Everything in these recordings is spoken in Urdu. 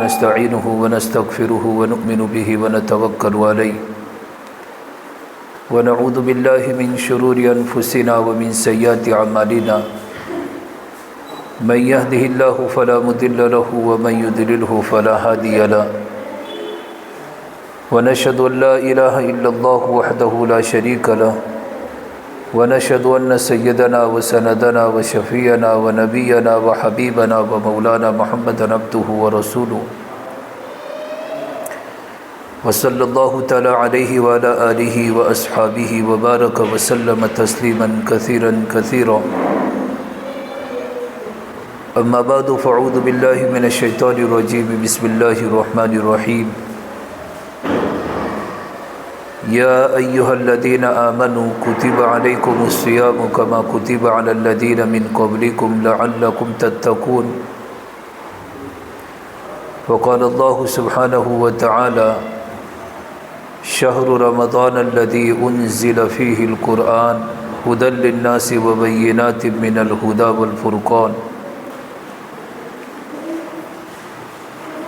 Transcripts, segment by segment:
ونستعينه ونستغفره ونؤمن به ونتوكل عليه ونعوذ بالله من شرور أنفسنا ومن سيئات أعمالنا من يهده الله فلا مضل له ومن يضلله فلا هادي له ونشهد أن لا إله إلا الله وحده لا شريك له ونشهد أن سيدنا وسندنا وشفيعنا ونبينا وحبيبنا ومولانا محمدا عبده ورسوله وصلى الله تعالى عليه وعلى آله وأصحابه وبارك وسلم تسليما كثيرا كثيرا أما بعد فأعوذ بالله من الشيطان الرجيم بسم الله الرحمن الرحيم يا أيها الذين آمنوا كتب عليكم الصيام كما كتب على الذين من قبلكم لعلكم تتقون وقال الله سبحانه وتعالى شهر رمضان الذي أنزل فيه القرآن هدى للناس وبينات من الهدى والفرقان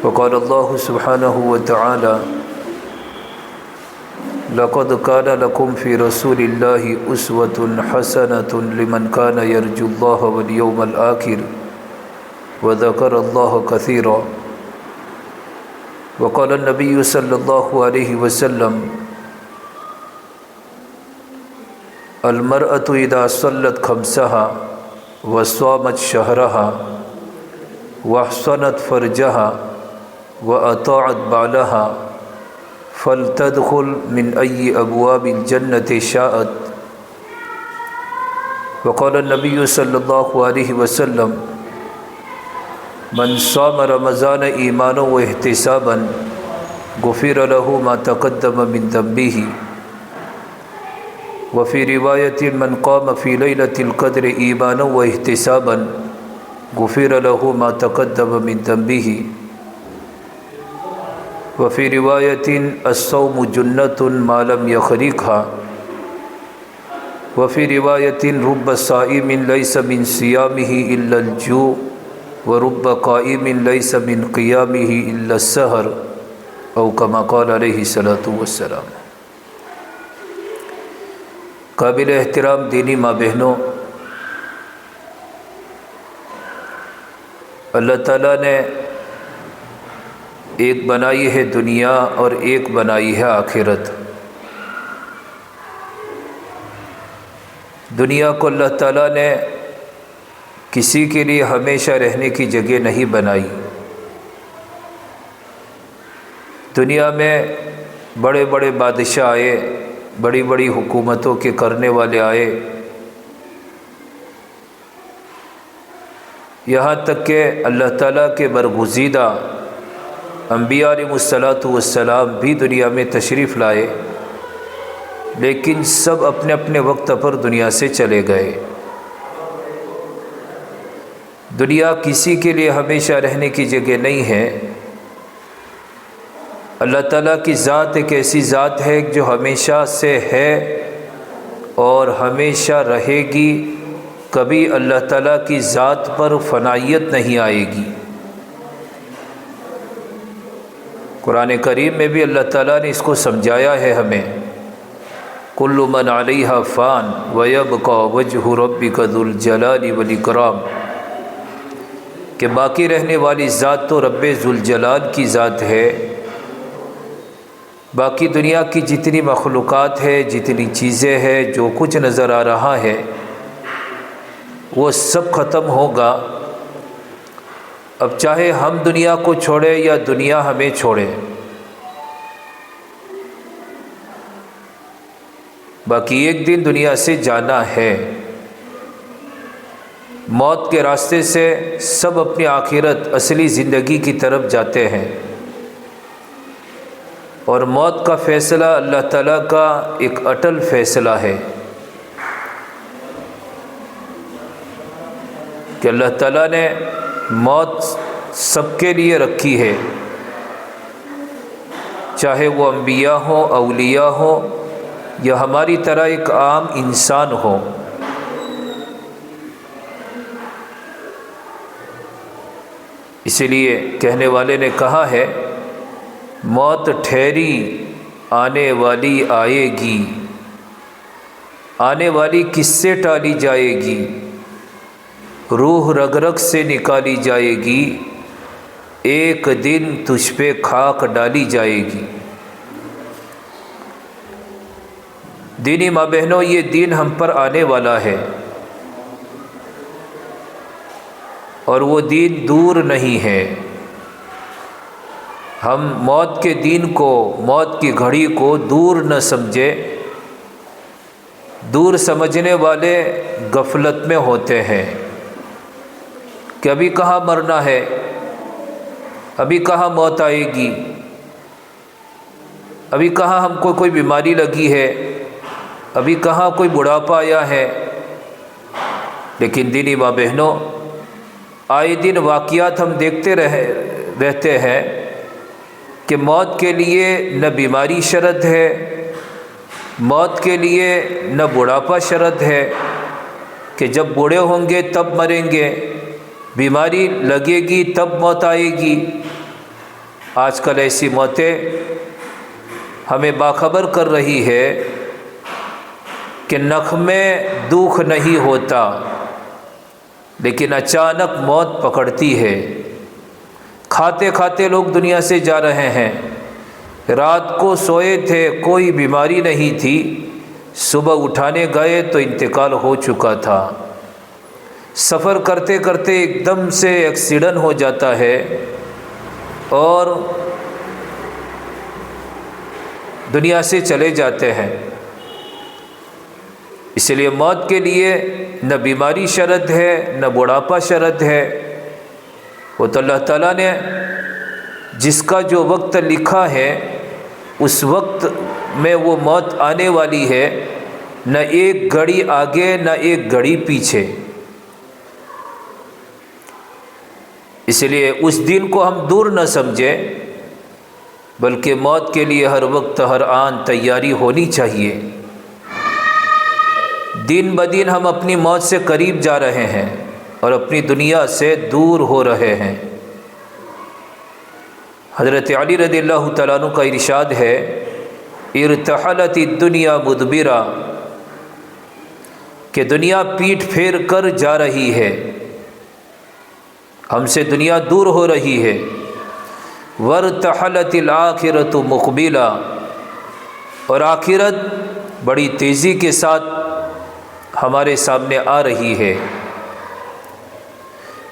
وقال الله سبحانه وتعالى لقد كان لكم في رسول الله أسوة حسنة لمن كان يرجو الله واليوم الآخر وذكر الله كثيرا وقال النبي صلى الله عليه وسلم المرأة إذا صلت خمسها وصامت شهرها واحصنت فرجها وأطاعت بعلها فلتدخل من أي أبواب الجنة شاءت وقال النبي صلى الله عليه وسلم من صام رمضان إيمانا واحتسابا غفر له ما تقدم من ذنبه وفي رواية من قام في ليلة القدر إيمانا واحتسابا غفر له ما تقدم من ذنبه وفي رواية الصوم جنة ما لم يخرقها وفي رواية رب صائم ليس من صيامه إلا الجوع ورب قائم ليس من قيامه إلا السهر أو كما قال عليه الصلاة والسلام۔ قابل احترام دینی ماں بہنوں، اللہ تعالیٰ نے ایک بنائی ہے دنیا اور ایک بنائی ہے آخرت۔ دنیا کو اللہ تعالیٰ نے کسی کے لیے ہمیشہ رہنے کی جگہ نہیں بنائی۔ دنیا میں بڑے بڑے بادشاہ آئے، بڑی بڑی حکومتوں کے کرنے والے آئے، یہاں تک کہ اللہ تعالیٰ کے برگزیدہ انبیاء علیہ السلام بھی دنیا میں تشریف لائے، لیکن سب اپنے اپنے وقت پر دنیا سے چلے گئے۔ دنیا کسی کے لیے ہمیشہ رہنے کی جگہ نہیں ہے۔ اللہ تعالیٰ کی ذات ایک ایسی ذات ہے جو ہمیشہ سے ہے اور ہمیشہ رہے گی، کبھی اللہ تعالیٰ کی ذات پر فنائیت نہیں آئے گی۔ قرآن کریم میں بھی اللہ تعالیٰ نے اس کو سمجھایا ہے ہمیں، کل من علیہا فان ویبقی وجہ ربک ذو الجلال والاکرام، کہ باقی رہنے والی ذات تو رب ذوالجلال کی ذات ہے۔ باقی دنیا کی جتنی مخلوقات ہے، جتنی چیزیں ہیں، جو کچھ نظر آ رہا ہے، وہ سب ختم ہوگا۔ اب چاہے ہم دنیا کو چھوڑیں یا دنیا ہمیں چھوڑے، باقی ایک دن دنیا سے جانا ہے۔ موت کے راستے سے سب اپنی آخرت، اصلی زندگی کی طرف جاتے ہیں، اور موت کا فیصلہ اللہ تعالیٰ کا ایک اٹل فیصلہ ہے کہ اللہ تعالیٰ نے موت سب کے لیے رکھی ہے، چاہے وہ انبیاء ہوں، اولیاء ہوں، یا ہماری طرح ایک عام انسان ہو۔ اس اسی لیے کہنے والے نے کہا ہے، موت ٹھہری آنے والی آئے گی، آنے والی کس سے ٹالی جائے گی، روح رگ رگ سے نکالی جائے گی، ایک دن تجھ پہ خاک ڈالی جائے گی۔ دینی ماں بہنوں، یہ دن ہم پر آنے والا ہے، اور وہ دن دور نہیں ہے۔ ہم موت کے دن کو، موت کی گھڑی کو دور نہ سمجھے۔ دور سمجھنے والے غفلت میں ہوتے ہیں کہ ابھی کہاں مرنا ہے، ابھی کہاں موت آئے گی، ابھی کہاں ہم کو کوئی بیماری لگی ہے، ابھی کہاں کوئی بڑھاپا آیا ہے۔ لیکن دینی ماں بہنوں، آئے دن واقعات ہم دیکھتے رہتے ہیں کہ موت کے لیے نہ بیماری شرط ہے، موت کے لیے نہ بڑھاپا شرط ہے کہ جب بوڑھے ہوں گے تب مریں گے، بیماری لگے گی تب موت آئے گی۔ آج کل ایسی موتیں ہمیں باخبر کر رہی ہے کہ نخ میں دکھ نہیں ہوتا، لیکن اچانک موت پکڑتی ہے۔ کھاتے کھاتے لوگ دنیا سے جا رہے ہیں، رات کو سوئے تھے، کوئی بیماری نہیں تھی، صبح اٹھانے گئے تو انتقال ہو چکا تھا۔ سفر کرتے کرتے ایک دم سے ایکسیڈنٹ ہو جاتا ہے اور دنیا سے چلے جاتے ہیں۔ اس لیے موت کے لیے نہ بیماری شرط ہے، نہ بڑھاپا شرط ہے۔ وہ تو اللہ تعالیٰ نے جس کا جو وقت لکھا ہے اس وقت میں وہ موت آنے والی ہے، نہ ایک گھڑی آگے نہ ایک گھڑی پیچھے۔ اس لیے اس دن کو ہم دور نہ سمجھیں، بلکہ موت کے لیے ہر وقت ہر آن تیاری ہونی چاہیے۔ دن بدن ہم اپنی موت سے قریب جا رہے ہیں اور اپنی دنیا سے دور ہو رہے ہیں۔ حضرت علی رضی اللہ تعالیٰ عنہ کا ارشاد ہے، ارتحلت الدنیا مدبرا، کہ دنیا پیٹھ پھیر کر جا رہی ہے، ہم سے دنیا دور ہو رہی ہے۔ وارتحلت الآخرۃ مقبلا، اور آخرت بڑی تیزی کے ساتھ ہمارے سامنے آ رہی ہے۔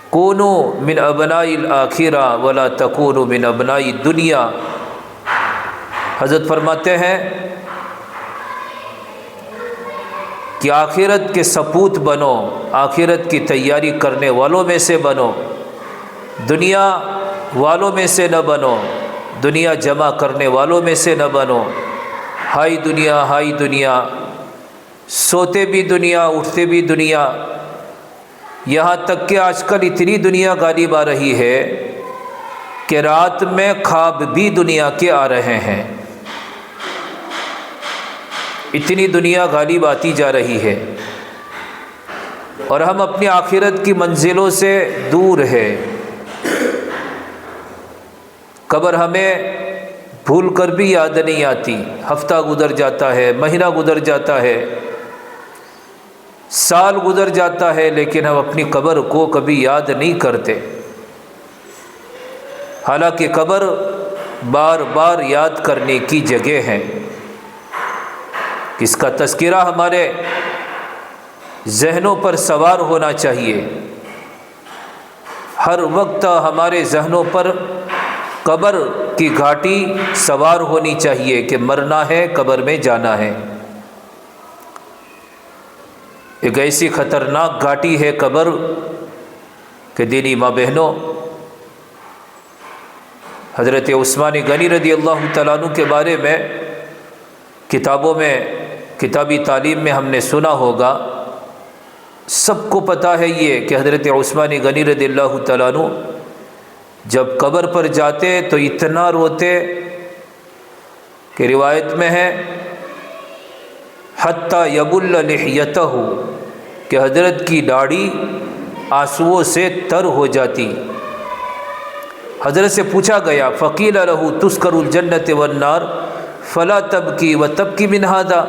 کونوا من ابناء الآخرہ ولا تکونوا من ابناء الدنیا، حضرت فرماتے ہیں کہ آخرت کے سپوت بنو، آخرت کی تیاری کرنے والوں میں سے بنو، دنیا والوں میں سے نہ بنو، دنیا جمع کرنے والوں میں سے نہ بنو۔ ہائی دنیا، ہائی دنیا، سوتے بھی دنیا، اٹھتے بھی دنیا، یہاں تک کہ آج کل اتنی دنیا غالب آ رہی ہے کہ رات میں خواب بھی دنیا کے آ رہے ہیں۔ اتنی دنیا غالب آتی جا رہی ہے اور ہم اپنی آخرت کی منزلوں سے دور ہے۔ قبر ہمیں بھول کر بھی یاد نہیں آتی، ہفتہ گزر جاتا ہے، مہینہ گزر جاتا ہے، سال گزر جاتا ہے، لیکن ہم اپنی قبر کو کبھی یاد نہیں کرتے، حالانکہ قبر بار بار یاد کرنے کی جگہ ہے۔ اس کا تذکرہ ہمارے ذہنوں پر سوار ہونا چاہیے، ہر وقت ہمارے ذہنوں پر قبر کی گھاٹی سوار ہونی چاہیے کہ مرنا ہے، قبر میں جانا ہے۔ ایک ایسی خطرناک گھاٹی ہے قبر کہ دینی ماں بہنوں، حضرت عثمان غنی رضی اللہ تعالیٰ عنہ کے بارے میں کتابوں میں، کتابی تعلیم میں ہم نے سنا ہوگا، سب کو پتہ ہے یہ کہ حضرت عثمان غنی رضی اللہ تعالیٰ عنہ جب قبر پر جاتے تو اتنا روتے کہ روایت میں ہے حتی یبل لحیتہ، کہ حضرت کی داڑھی آنسوؤں سے تر ہو جاتی۔ حضرت سے پوچھا گیا فقیل لہ تذکر الجنت والنار فلا تبکی و تبکی من ھذا،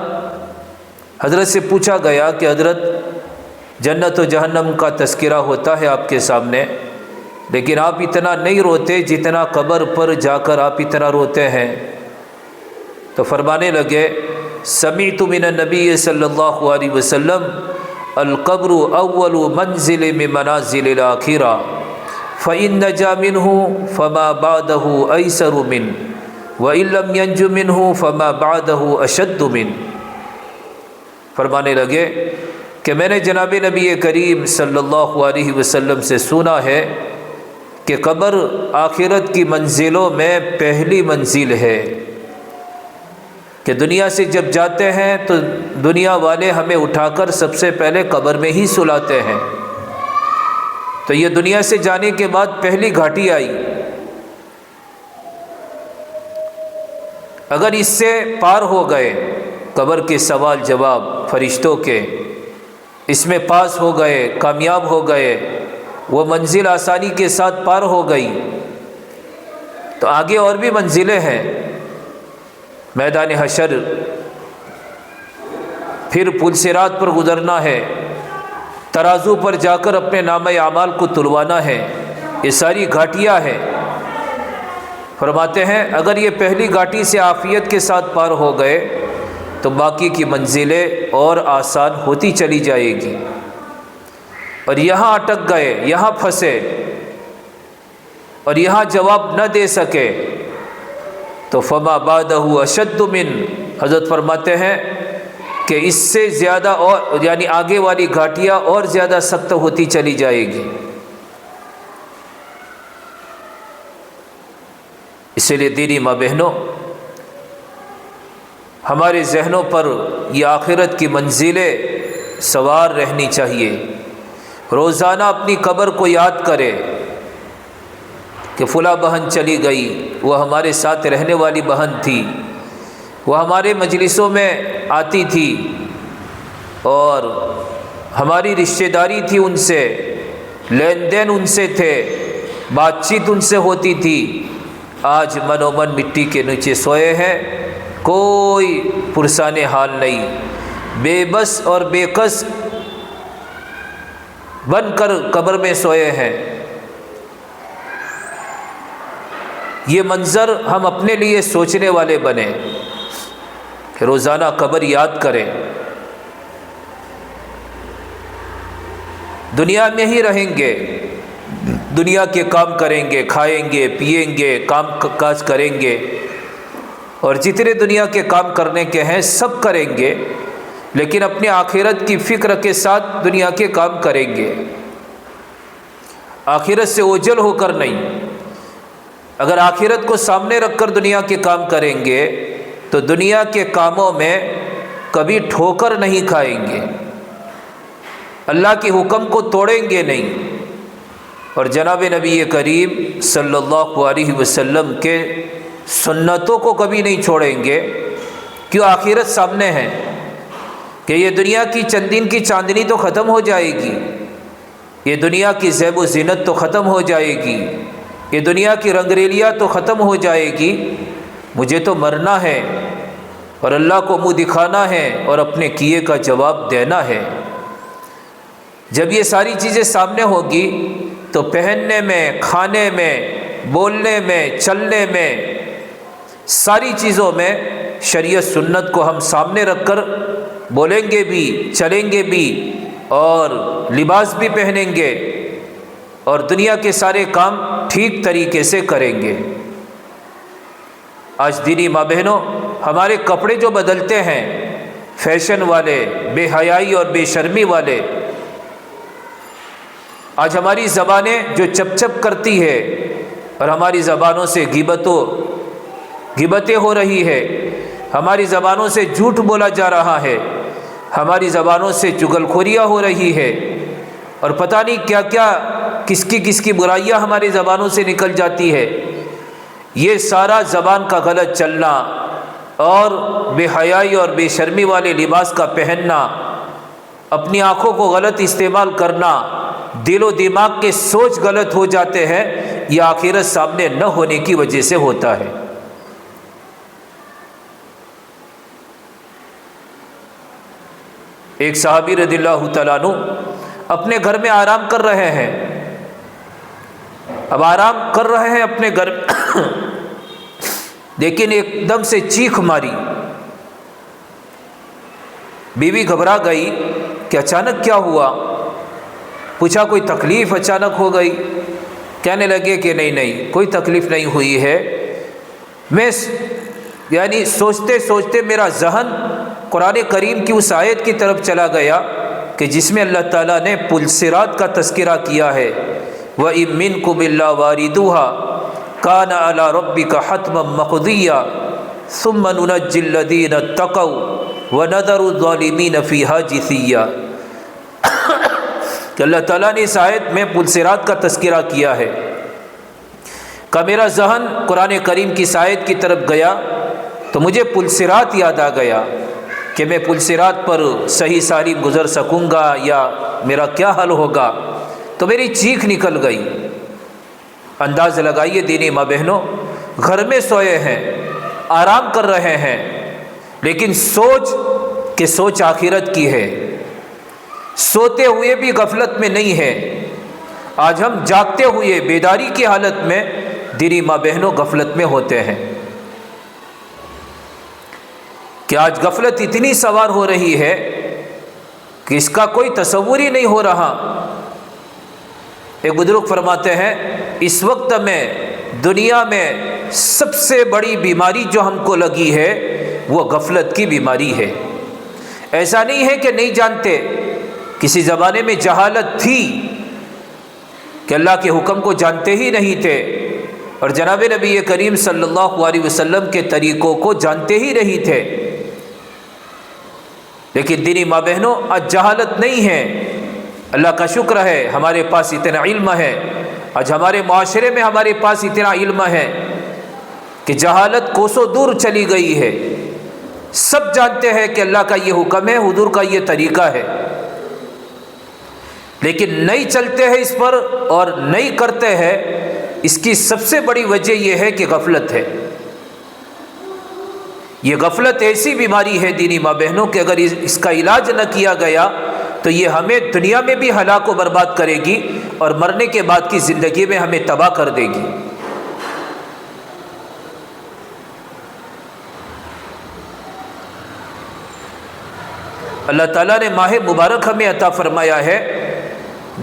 حضرت سے پوچھا گیا کہ حضرت جنت و جہنم کا تذکرہ ہوتا ہے آپ کے سامنے، لیکن آپ اتنا نہیں روتے جتنا قبر پر جا کر آپ اتنا روتے ہیں۔ تو فرمانے لگے سمعت من النبی صلی اللہ علیہ وسلم القبر اول منزل من منازل الاخرہ فإن نجا منہ فما بعدہ ایسر من وإن لم ینج منہ فما بعدہ اشد من۔ فرمانے لگے کہ میں نے جناب نبی کریم صلی اللہ علیہ وسلم سے سنا ہے کہ قبر آخرت کی منزلوں میں پہلی منزل ہے، کہ دنیا سے جب جاتے ہیں تو دنیا والے ہمیں اٹھا کر سب سے پہلے قبر میں ہی سلاتے ہیں، تو یہ دنیا سے جانے کے بعد پہلی گھاٹی آئی۔ اگر اس سے پار ہو گئے، قبر کے سوال جواب فرشتوں کے، اس میں پاس ہو گئے، کامیاب ہو گئے، وہ منزل آسانی کے ساتھ پار ہو گئی، تو آگے اور بھی منزلیں ہیں۔ میدان حشر، پھر پل صراط پر گزرنا ہے، ترازو پر جا کر اپنے نامہ اعمال کو تلوانا ہے، یہ ساری گھاٹیاں ہیں۔ فرماتے ہیں اگر یہ پہلی گھاٹی سے عافیت کے ساتھ پار ہو گئے تو باقی کی منزلیں اور آسان ہوتی چلی جائے گی، اور یہاں اٹک گئے، یہاں پھنسے اور یہاں جواب نہ دے سکے تو فما بعدہ اشد من، حضرت فرماتے ہیں کہ اس سے زیادہ اور یعنی آگے والی گھاٹیاں اور زیادہ سخت ہوتی چلی جائے گی۔ اسی لیے دینی ماں بہنوں، ہمارے ذہنوں پر یہ آخرت کی منزلیں سوار رہنی چاہیے۔ روزانہ اپنی قبر کو یاد کرے کہ فلاں بہن چلی گئی، وہ ہمارے ساتھ رہنے والی بہن تھی، وہ ہمارے مجلسوں میں آتی تھی اور ہماری رشتہ داری تھی، ان سے لین دین ان سے تھے، بات چیت ان سے ہوتی تھی، آج من و من مٹی کے نیچے سوئے ہیں، کوئی پرسان حال نہیں، بے بس اور بے کس بن کر قبر میں سوئے ہیں۔ یہ منظر ہم اپنے لیے سوچنے والے بنیں کہ روزانہ قبر یاد کریں۔ دنیا میں ہی رہیں گے، دنیا کے کام کریں گے، کھائیں گے، پیئیں گے، کام کاج کریں گے، اور جتنے دنیا کے کام کرنے کے ہیں سب کریں گے، لیکن اپنے آخرت کی فکر کے ساتھ دنیا کے کام کریں گے، آخرت سے اوجھل ہو کر نہیں۔ اگر آخرت کو سامنے رکھ کر دنیا کے کام کریں گے تو دنیا کے کاموں میں کبھی ٹھوکر نہیں کھائیں گے، اللہ کے حکم کو توڑیں گے نہیں، اور جناب نبی کریم صلی اللہ علیہ وسلم کے سنتوں کو کبھی نہیں چھوڑیں گے۔ کیوں؟ آخرت سامنے ہے کہ یہ دنیا کی چند دن کی چاندنی تو ختم ہو جائے گی، یہ دنیا کی زیب و زینت تو ختم ہو جائے گی، یہ دنیا کی رنگریلیاں تو ختم ہو جائے گی، مجھے تو مرنا ہے اور اللہ کو منہ دکھانا ہے اور اپنے کیے کا جواب دینا ہے۔ جب یہ ساری چیزیں سامنے ہوگی تو پہننے میں، کھانے میں، بولنے میں، چلنے میں، ساری چیزوں میں شریعت سنت کو ہم سامنے رکھ کر بولیں گے بھی، چلیں گے بھی، اور لباس بھی پہنیں گے، اور دنیا کے سارے کام ٹھیک طریقے سے کریں گے۔ آج دینی ماں بہنوں، ہمارے کپڑے جو بدلتے ہیں، فیشن والے، بے حیائی اور بے شرمی والے، آج ہماری زبانیں جو چپ چپ کرتی ہے اور ہماری زبانوں سے غیبتیں ہو رہی ہے، ہماری زبانوں سے جھوٹ بولا جا رہا ہے، ہماری زبانوں سے چغل خوریاں ہو رہی ہے، اور پتہ نہیں کیا کیا کس کی برائیاں ہماری زبانوں سے نکل جاتی ہے۔ یہ سارا زبان کا غلط چلنا اور بے حیائی اور بے شرمی والے لباس کا پہننا، اپنی آنکھوں کو غلط استعمال کرنا، دل و دماغ کے سوچ غلط ہو جاتے ہیں، یہ آخرت سامنے نہ ہونے کی وجہ سے ہوتا ہے۔ ایک صحابی رضی اللہ تعالیٰ عنہ اپنے گھر میں آرام کر رہے ہیں۔ اب آرام کر رہے ہیں اپنے گھر لیکن ایک دم سے چیخ ماری۔ بیوی گھبرا گئی کہ اچانک کیا ہوا، پوچھا کوئی تکلیف اچانک ہو گئی؟ کہنے لگے کہ نہیں کوئی تکلیف نہیں ہوئی ہے، میں یعنی سوچتے سوچتے میرا ذہن قرآن کریم کی اس آیت کی طرف چلا گیا کہ جس میں اللہ تعالیٰ نے پل صراط کا تذکرہ کیا ہے، وَإِن مِّنكُمْ إِلَّا وَارِدُوهَا كَانَ عَلَىٰ رَبِّكَ حَتْمًا مَّقْضِيًّا ثُمَّ نُنَجِّي الَّذِينَ اتَّقَوْا وَنَذَرُ الظَّالِمِينَ فِيهَا جِثِيًّا۔ کہ اللہ تعالیٰ نے اس آیت میں پل صراط کا تذکرہ کیا ہے کہ میرا ذہن قرآن کریم کی اس آیت کی طرف گیا تو مجھے پل صراط یاد آ گیا کہ میں پل صراط پر صحیح سالم گزر سکوں گا یا میرا کیا حل ہوگا، تو میری چیخ نکل گئی۔ انداز لگائیے دینی ماں بہنوں، گھر میں سوئے ہیں، آرام کر رہے ہیں، لیکن سوچ آخرت کی ہے، سوتے ہوئے بھی غفلت میں نہیں ہے۔ آج ہم جاگتے ہوئے بیداری کی حالت میں دینی ماں بہنوں غفلت میں ہوتے ہیں کہ آج غفلت اتنی سوار ہو رہی ہے کہ اس کا کوئی تصور ہی نہیں ہو رہا۔ ایک بزرگ فرماتے ہیں اس وقت میں دنیا میں سب سے بڑی بیماری جو ہم کو لگی ہے وہ غفلت کی بیماری ہے۔ ایسا نہیں ہے کہ نہیں جانتے، کسی زمانے میں جہالت تھی کہ اللہ کے حکم کو جانتے ہی نہیں تھے اور جناب نبی کریم صلی اللہ علیہ وسلم کے طریقوں کو جانتے ہی نہیں تھے، لیکن دینی ماں بہنوں آج جہالت نہیں ہے، اللہ کا شکر ہے ہمارے پاس اتنا علم ہے۔ آج ہمارے معاشرے میں ہمارے پاس اتنا علم ہے کہ جہالت کوسوں دور چلی گئی ہے، سب جانتے ہیں کہ اللہ کا یہ حکم ہے، حضور کا یہ طریقہ ہے، لیکن نہیں چلتے ہیں اس پر اور نہیں کرتے ہیں۔ اس کی سب سے بڑی وجہ یہ ہے کہ غفلت ہے۔ یہ غفلت ایسی بیماری ہے دینی ماں بہنوں کہ اگر اس کا علاج نہ کیا گیا تو یہ ہمیں دنیا میں بھی ہلاک و برباد کرے گی اور مرنے کے بعد کی زندگی میں ہمیں تباہ کر دے گی۔ اللہ تعالیٰ نے ماہ مبارک ہمیں عطا فرمایا ہے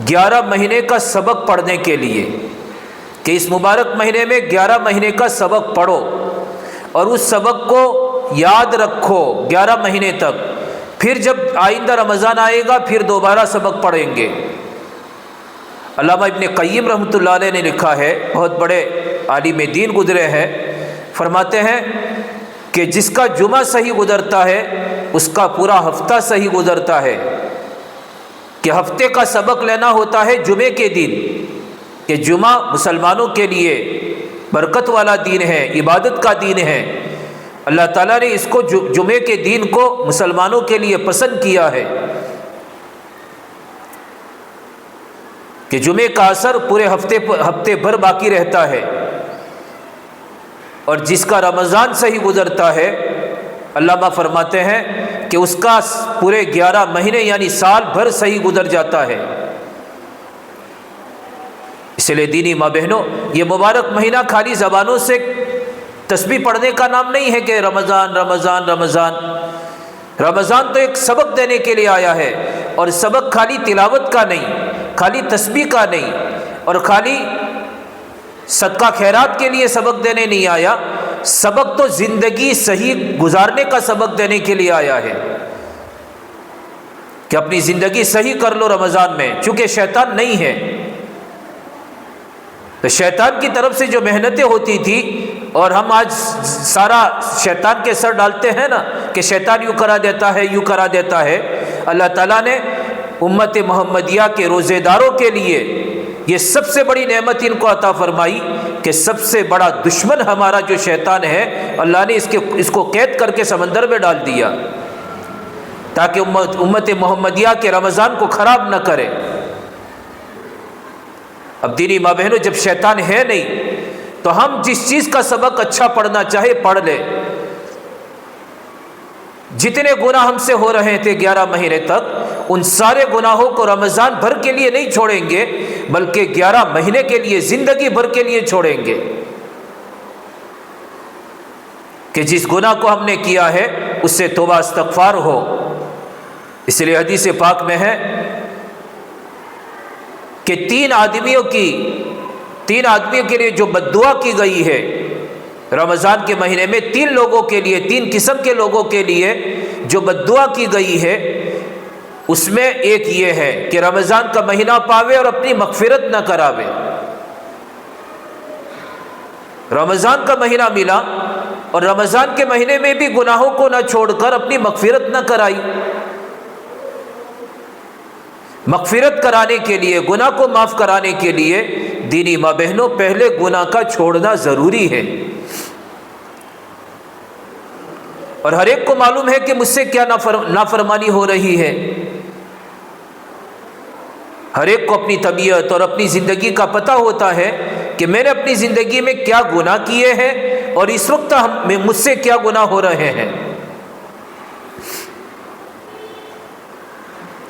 11 مہینے کا سبق پڑھنے کے لیے کہ اس مبارک مہینے میں 11 مہینے کا سبق پڑھو اور اس سبق کو یاد رکھو 11 مہینے تک، پھر جب آئندہ رمضان آئے گا پھر دوبارہ سبق پڑھیں گے۔ علامہ ابن قیم رحمۃ اللہ علیہ نے لکھا ہے، بہت بڑے عالم دین گزرے ہیں، فرماتے ہیں کہ جس کا جمعہ صحیح گزرتا ہے اس کا پورا ہفتہ صحیح گزرتا ہے، کہ ہفتے کا سبق لینا ہوتا ہے جمعے کے دن، کہ جمعہ مسلمانوں کے لیے برکت والا دین ہے، عبادت کا دین ہے۔ اللہ تعالیٰ نے اس کو جمعے کے دین کو مسلمانوں کے لیے پسند کیا ہے کہ جمعے کا اثر پورے ہفتے بھر باقی رہتا ہے، اور جس کا رمضان صحیح گزرتا ہے علامہ فرماتے ہیں کہ اس کا پورے 11 مہینے یعنی سال بھر صحیح گزر جاتا ہے۔ اس لیے دینی ماں بہنوں، یہ مبارک مہینہ خالی زبانوں سے تسبیح پڑھنے کا نام نہیں ہے کہ رمضان رمضان رمضان۔ رمضان تو ایک سبق دینے کے لیے آیا ہے، اور سبق خالی تلاوت کا نہیں، خالی تسبیح کا نہیں، اور خالی صدقہ خیرات کے لیے سبق دینے نہیں آیا، سبق تو زندگی صحیح گزارنے کا سبق دینے کے لیے آیا ہے کہ اپنی زندگی صحیح کر لو رمضان میں، چونکہ شیطان نہیں ہے۔ تو شیطان کی طرف سے جو محنتیں ہوتی تھی، اور ہم آج سارا شیطان کے سر ڈالتے ہیں نا کہ شیطان یوں کرا دیتا ہے، یوں کرا دیتا ہے، اللہ تعالیٰ نے امت محمدیہ کے روزے داروں کے لیے یہ سب سے بڑی نعمت ان کو عطا فرمائی کہ سب سے بڑا دشمن ہمارا جو شیطان ہے، اللہ نے اس کو قید کر کے سمندر میں ڈال دیا تاکہ امت محمدیہ کے رمضان کو خراب نہ کرے۔ اب دینی ماں بہنوں، جب شیطان ہے نہیں تو ہم جس چیز کا سبق اچھا پڑھنا چاہے پڑھ لیں۔ جتنے گناہ ہم سے ہو رہے تھے 11 مہینے تک، ان سارے گناہوں کو رمضان بھر کے لیے نہیں چھوڑیں گے، بلکہ 11 مہینے کے لیے، زندگی بھر کے لیے چھوڑیں گے، کہ جس گناہ کو ہم نے کیا ہے اس سے توبہ استغفار ہو۔ اس لیے حدیث پاک میں ہے کہ تین آدمیوں کے لیے جو بد دعا کی گئی ہے رمضان کے مہینے میں، 3 لوگوں کے لیے، 3 قسم کے لوگوں کے لیے جو بد دعا کی گئی ہے، اس میں ایک یہ ہے کہ رمضان کا مہینہ پاوے اور اپنی مغفرت نہ کراوے۔ رمضان کا مہینہ ملا اور رمضان کے مہینے میں بھی گناہوں کو نہ چھوڑ کر اپنی مغفرت نہ کرائی۔ مغفرت کرانے کے لیے، گناہ کو معاف کرانے کے لیے دینی ماں بہنوں، پہلے گناہ کا چھوڑنا ضروری ہے۔ اور ہر ایک کو معلوم ہے کہ مجھ سے کیا نافرمانی ہو رہی ہے۔ ہر ایک کو اپنی طبیعت اور اپنی زندگی کا پتہ ہوتا ہے کہ میں نے اپنی زندگی میں کیا گناہ کیے ہیں اور اس وقت مجھ سے کیا گناہ ہو رہے ہیں۔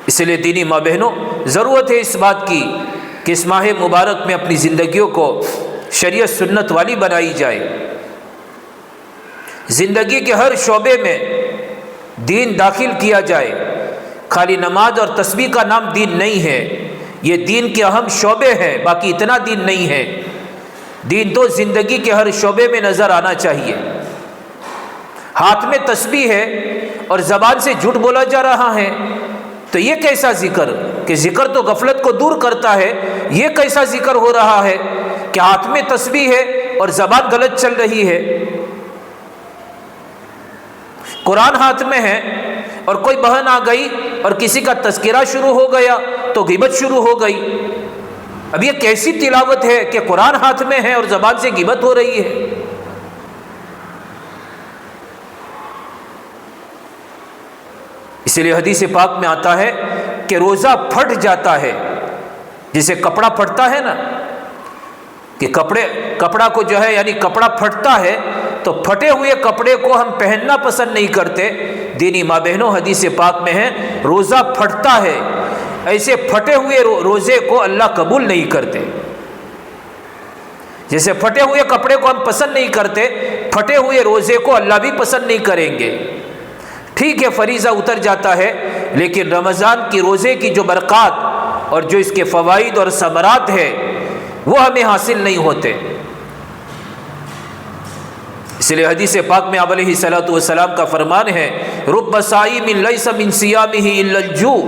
اس لیے دینی ماں بہنوں، ضرورت ہے اس بات کی کہ اس ماہ مبارک میں اپنی زندگیوں کو شریعت سنت والی بنائی جائے۔ زندگی کے ہر شعبے میں دین داخل کیا جائے۔ خالی نماز اور تسبیح کا نام دین نہیں ہے، یہ دین کے اہم شعبے ہیں، باقی اتنا دین نہیں ہے۔ دین تو زندگی کے ہر شعبے میں نظر آنا چاہیے۔ ہاتھ میں تسبیح ہے اور زبان سے جھوٹ بولا جا رہا ہے، تو یہ کیسا ذکر؟ کہ ذکر تو غفلت کو دور کرتا ہے، یہ کیسا ذکر ہو رہا ہے کہ ہاتھ میں تسبیح ہے اور زبان غلط چل رہی ہے؟ قرآن ہاتھ میں ہے اور کوئی بہن آ گئی اور کسی کا تذکرہ شروع ہو گیا تو غیبت شروع ہو گئی۔ اب یہ کیسی تلاوت ہے کہ قرآن ہاتھ میں ہے اور زبان سے غیبت ہو رہی ہے؟ اس لیے حدیث پاک میں آتا ہے کہ روزہ پھٹ جاتا ہے، جسے کپڑا پھٹتا ہے نا، کہ کپڑا کو جو ہے، یعنی کپڑا پھٹتا ہے تو پھٹے ہوئے کپڑے کو ہم پہننا پسند نہیں کرتے۔ دینی ماں بہنوں، حدیث پاک میں ہے روزہ پھٹتا ہے، ایسے پھٹے ہوئے روزے کو اللہ قبول نہیں کرتے۔ جیسے پھٹے ہوئے کپڑے کو ہم پسند نہیں کرتے، پھٹے ہوئے روزے کو اللہ بھی پسند نہیں کریں گے۔ ٹھیک ہے، فریضہ اتر جاتا ہے، لیکن رمضان کی روزے کی جو برکات اور جو اس کے فوائد اور ثمرات ہیں وہ ہمیں حاصل نہیں ہوتے۔ اس لیے حدیث پاک میں آپ علیہ الصلوۃ والسلام کا فرمان ہے، رب صائم لیس من صیامہ الا الجوع،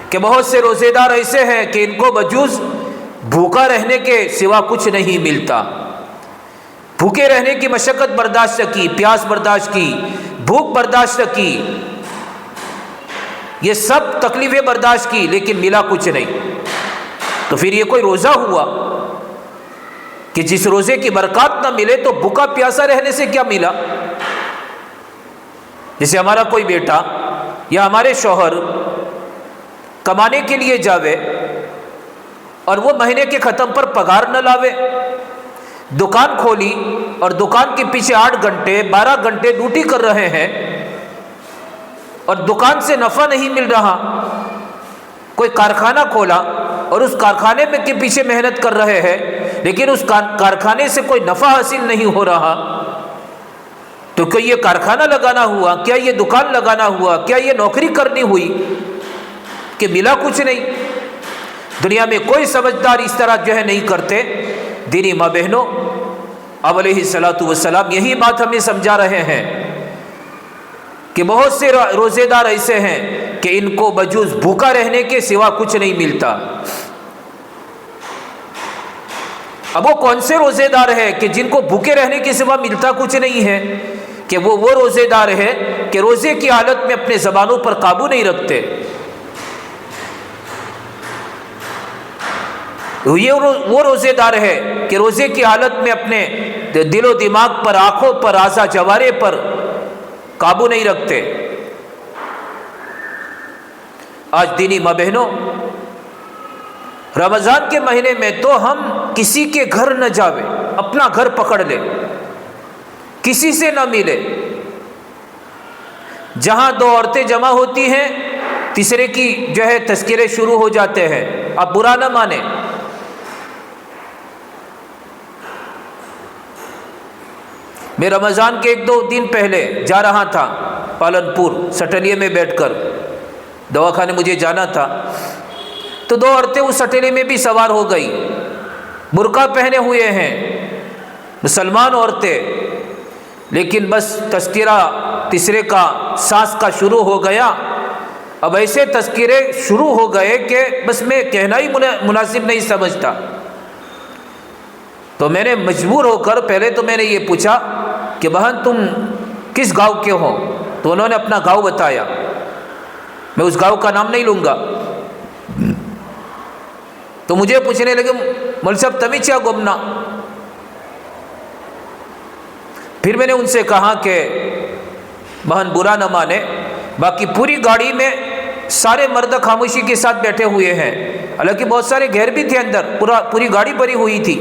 کہ بہت سے روزے دار ایسے ہیں کہ ان کو بجوز بھوکا رہنے کے سوا کچھ نہیں ملتا۔ بھوکے رہنے کی مشقت برداشت کی، پیاس برداشت کی، بھوک برداشت کی، یہ سب تکلیفیں برداشت کی، لیکن ملا کچھ نہیں۔ تو پھر یہ کوئی روزہ ہوا کہ جس روزے کی برکات نہ ملے تو بھوکا پیاسا رہنے سے کیا ملا؟ جیسے ہمارا کوئی بیٹا یا ہمارے شوہر کمانے کے لیے جاوے اور وہ مہینے کے ختم پر پگار نہ لاوے، دکان کھولی اور دکان کے پیچھے 8 گھنٹے 12 گھنٹے ڈیوٹی کر رہے ہیں اور دکان سے نفع نہیں مل رہا، کوئی کارخانہ کھولا اور اس کارخانے میں کے پیچھے محنت کر رہے ہیں لیکن اس کارخانے سے کوئی نفع حاصل نہیں ہو رہا، تو کیا یہ کارخانہ لگانا ہوا؟ کیا یہ دکان لگانا ہوا؟ کیا یہ نوکری کرنی ہوئی کہ ملا کچھ نہیں؟ دنیا میں کوئی سمجھدار اس طرح جو ہے نہیں کرتے۔ دینی ماں بہنوں، اب علیہ الصلوۃ والسلام یہی بات ہمیں سمجھا رہے ہیں کہ بہت سے روزے دار ایسے ہیں کہ ان کو بجوز بھوکا رہنے کے سوا کچھ نہیں ملتا۔ اب وہ کون سے روزے دار ہیں کہ جن کو بھوکے رہنے کے سوا ملتا کچھ نہیں ہے؟ کہ وہ روزے دار ہیں کہ روزے کی حالت میں اپنے زبانوں پر قابو نہیں رکھتے، یہ وہ روزے دار ہے کہ روزے کی حالت میں اپنے دل و دماغ پر، آنکھوں پر، اعضاء جوارے پر قابو نہیں رکھتے۔ آج دینی ماں بہنوں، رمضان کے مہینے میں تو ہم کسی کے گھر نہ جاوے، اپنا گھر پکڑ لے، کسی سے نہ ملے۔ جہاں دو عورتیں جمع ہوتی ہیں تیسرے کی جو ہے تذکرے شروع ہو جاتے ہیں۔ آپ برا نہ مانیں، میں رمضان کے 1-2 دن پہلے جا رہا تھا پالنپور سٹلیے میں بیٹھ کر، دواخانے مجھے جانا تھا، تو 2 عورتیں اس سٹیلے میں بھی سوار ہو گئی، برقع پہنے ہوئے ہیں، مسلمان عورتیں، لیکن بس تذکرہ تیسرے کا سانس کا شروع ہو گیا۔ اب ایسے تذکرے شروع ہو گئے کہ بس میں کہنا ہی مناسب نہیں سمجھتا، تو میں نے مجبور ہو کر پہلے تو میں نے یہ پوچھا کہ بہن تم کس گاؤں کے ہو؟ تو انہوں نے اپنا گاؤں بتایا، میں اس گاؤں کا نام نہیں لوں گا۔ تو مجھے پوچھنے لگے مول صاحب تمہیں کیا گمنا؟ پھر میں نے ان سے کہا کہ بہن برا نہ مانے، باقی پوری گاڑی میں سارے مرد خاموشی کے ساتھ بیٹھے ہوئے ہیں، حالانکہ بہت سارے گھر بھی تھے اندر، پوری گاڑی بھری ہوئی تھی،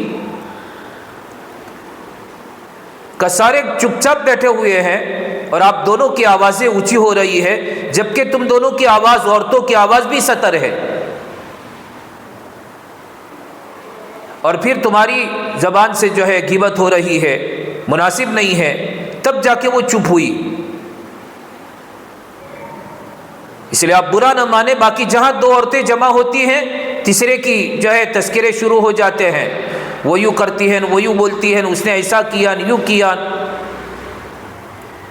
کہ سارے چپ چاپ بیٹھے ہوئے ہیں اور آپ دونوں کی آوازیں اونچی ہو رہی ہے، جبکہ تم دونوں کی آواز، عورتوں کی آواز بھی ستر ہے، اور پھر تمہاری زبان سے جو ہے غیبت ہو رہی ہے، مناسب نہیں ہے۔ تب جا کے وہ چپ ہوئی۔ اس لیے آپ برا نہ مانے، باقی جہاں 2 عورتیں جمع ہوتی ہیں تیسرے کی جو ہے تذکرے شروع ہو جاتے ہیں، وہ یوں کرتی ہیں، وہ یوں بولتی ہیں، اس نے ایسا کیا، یوں کیا۔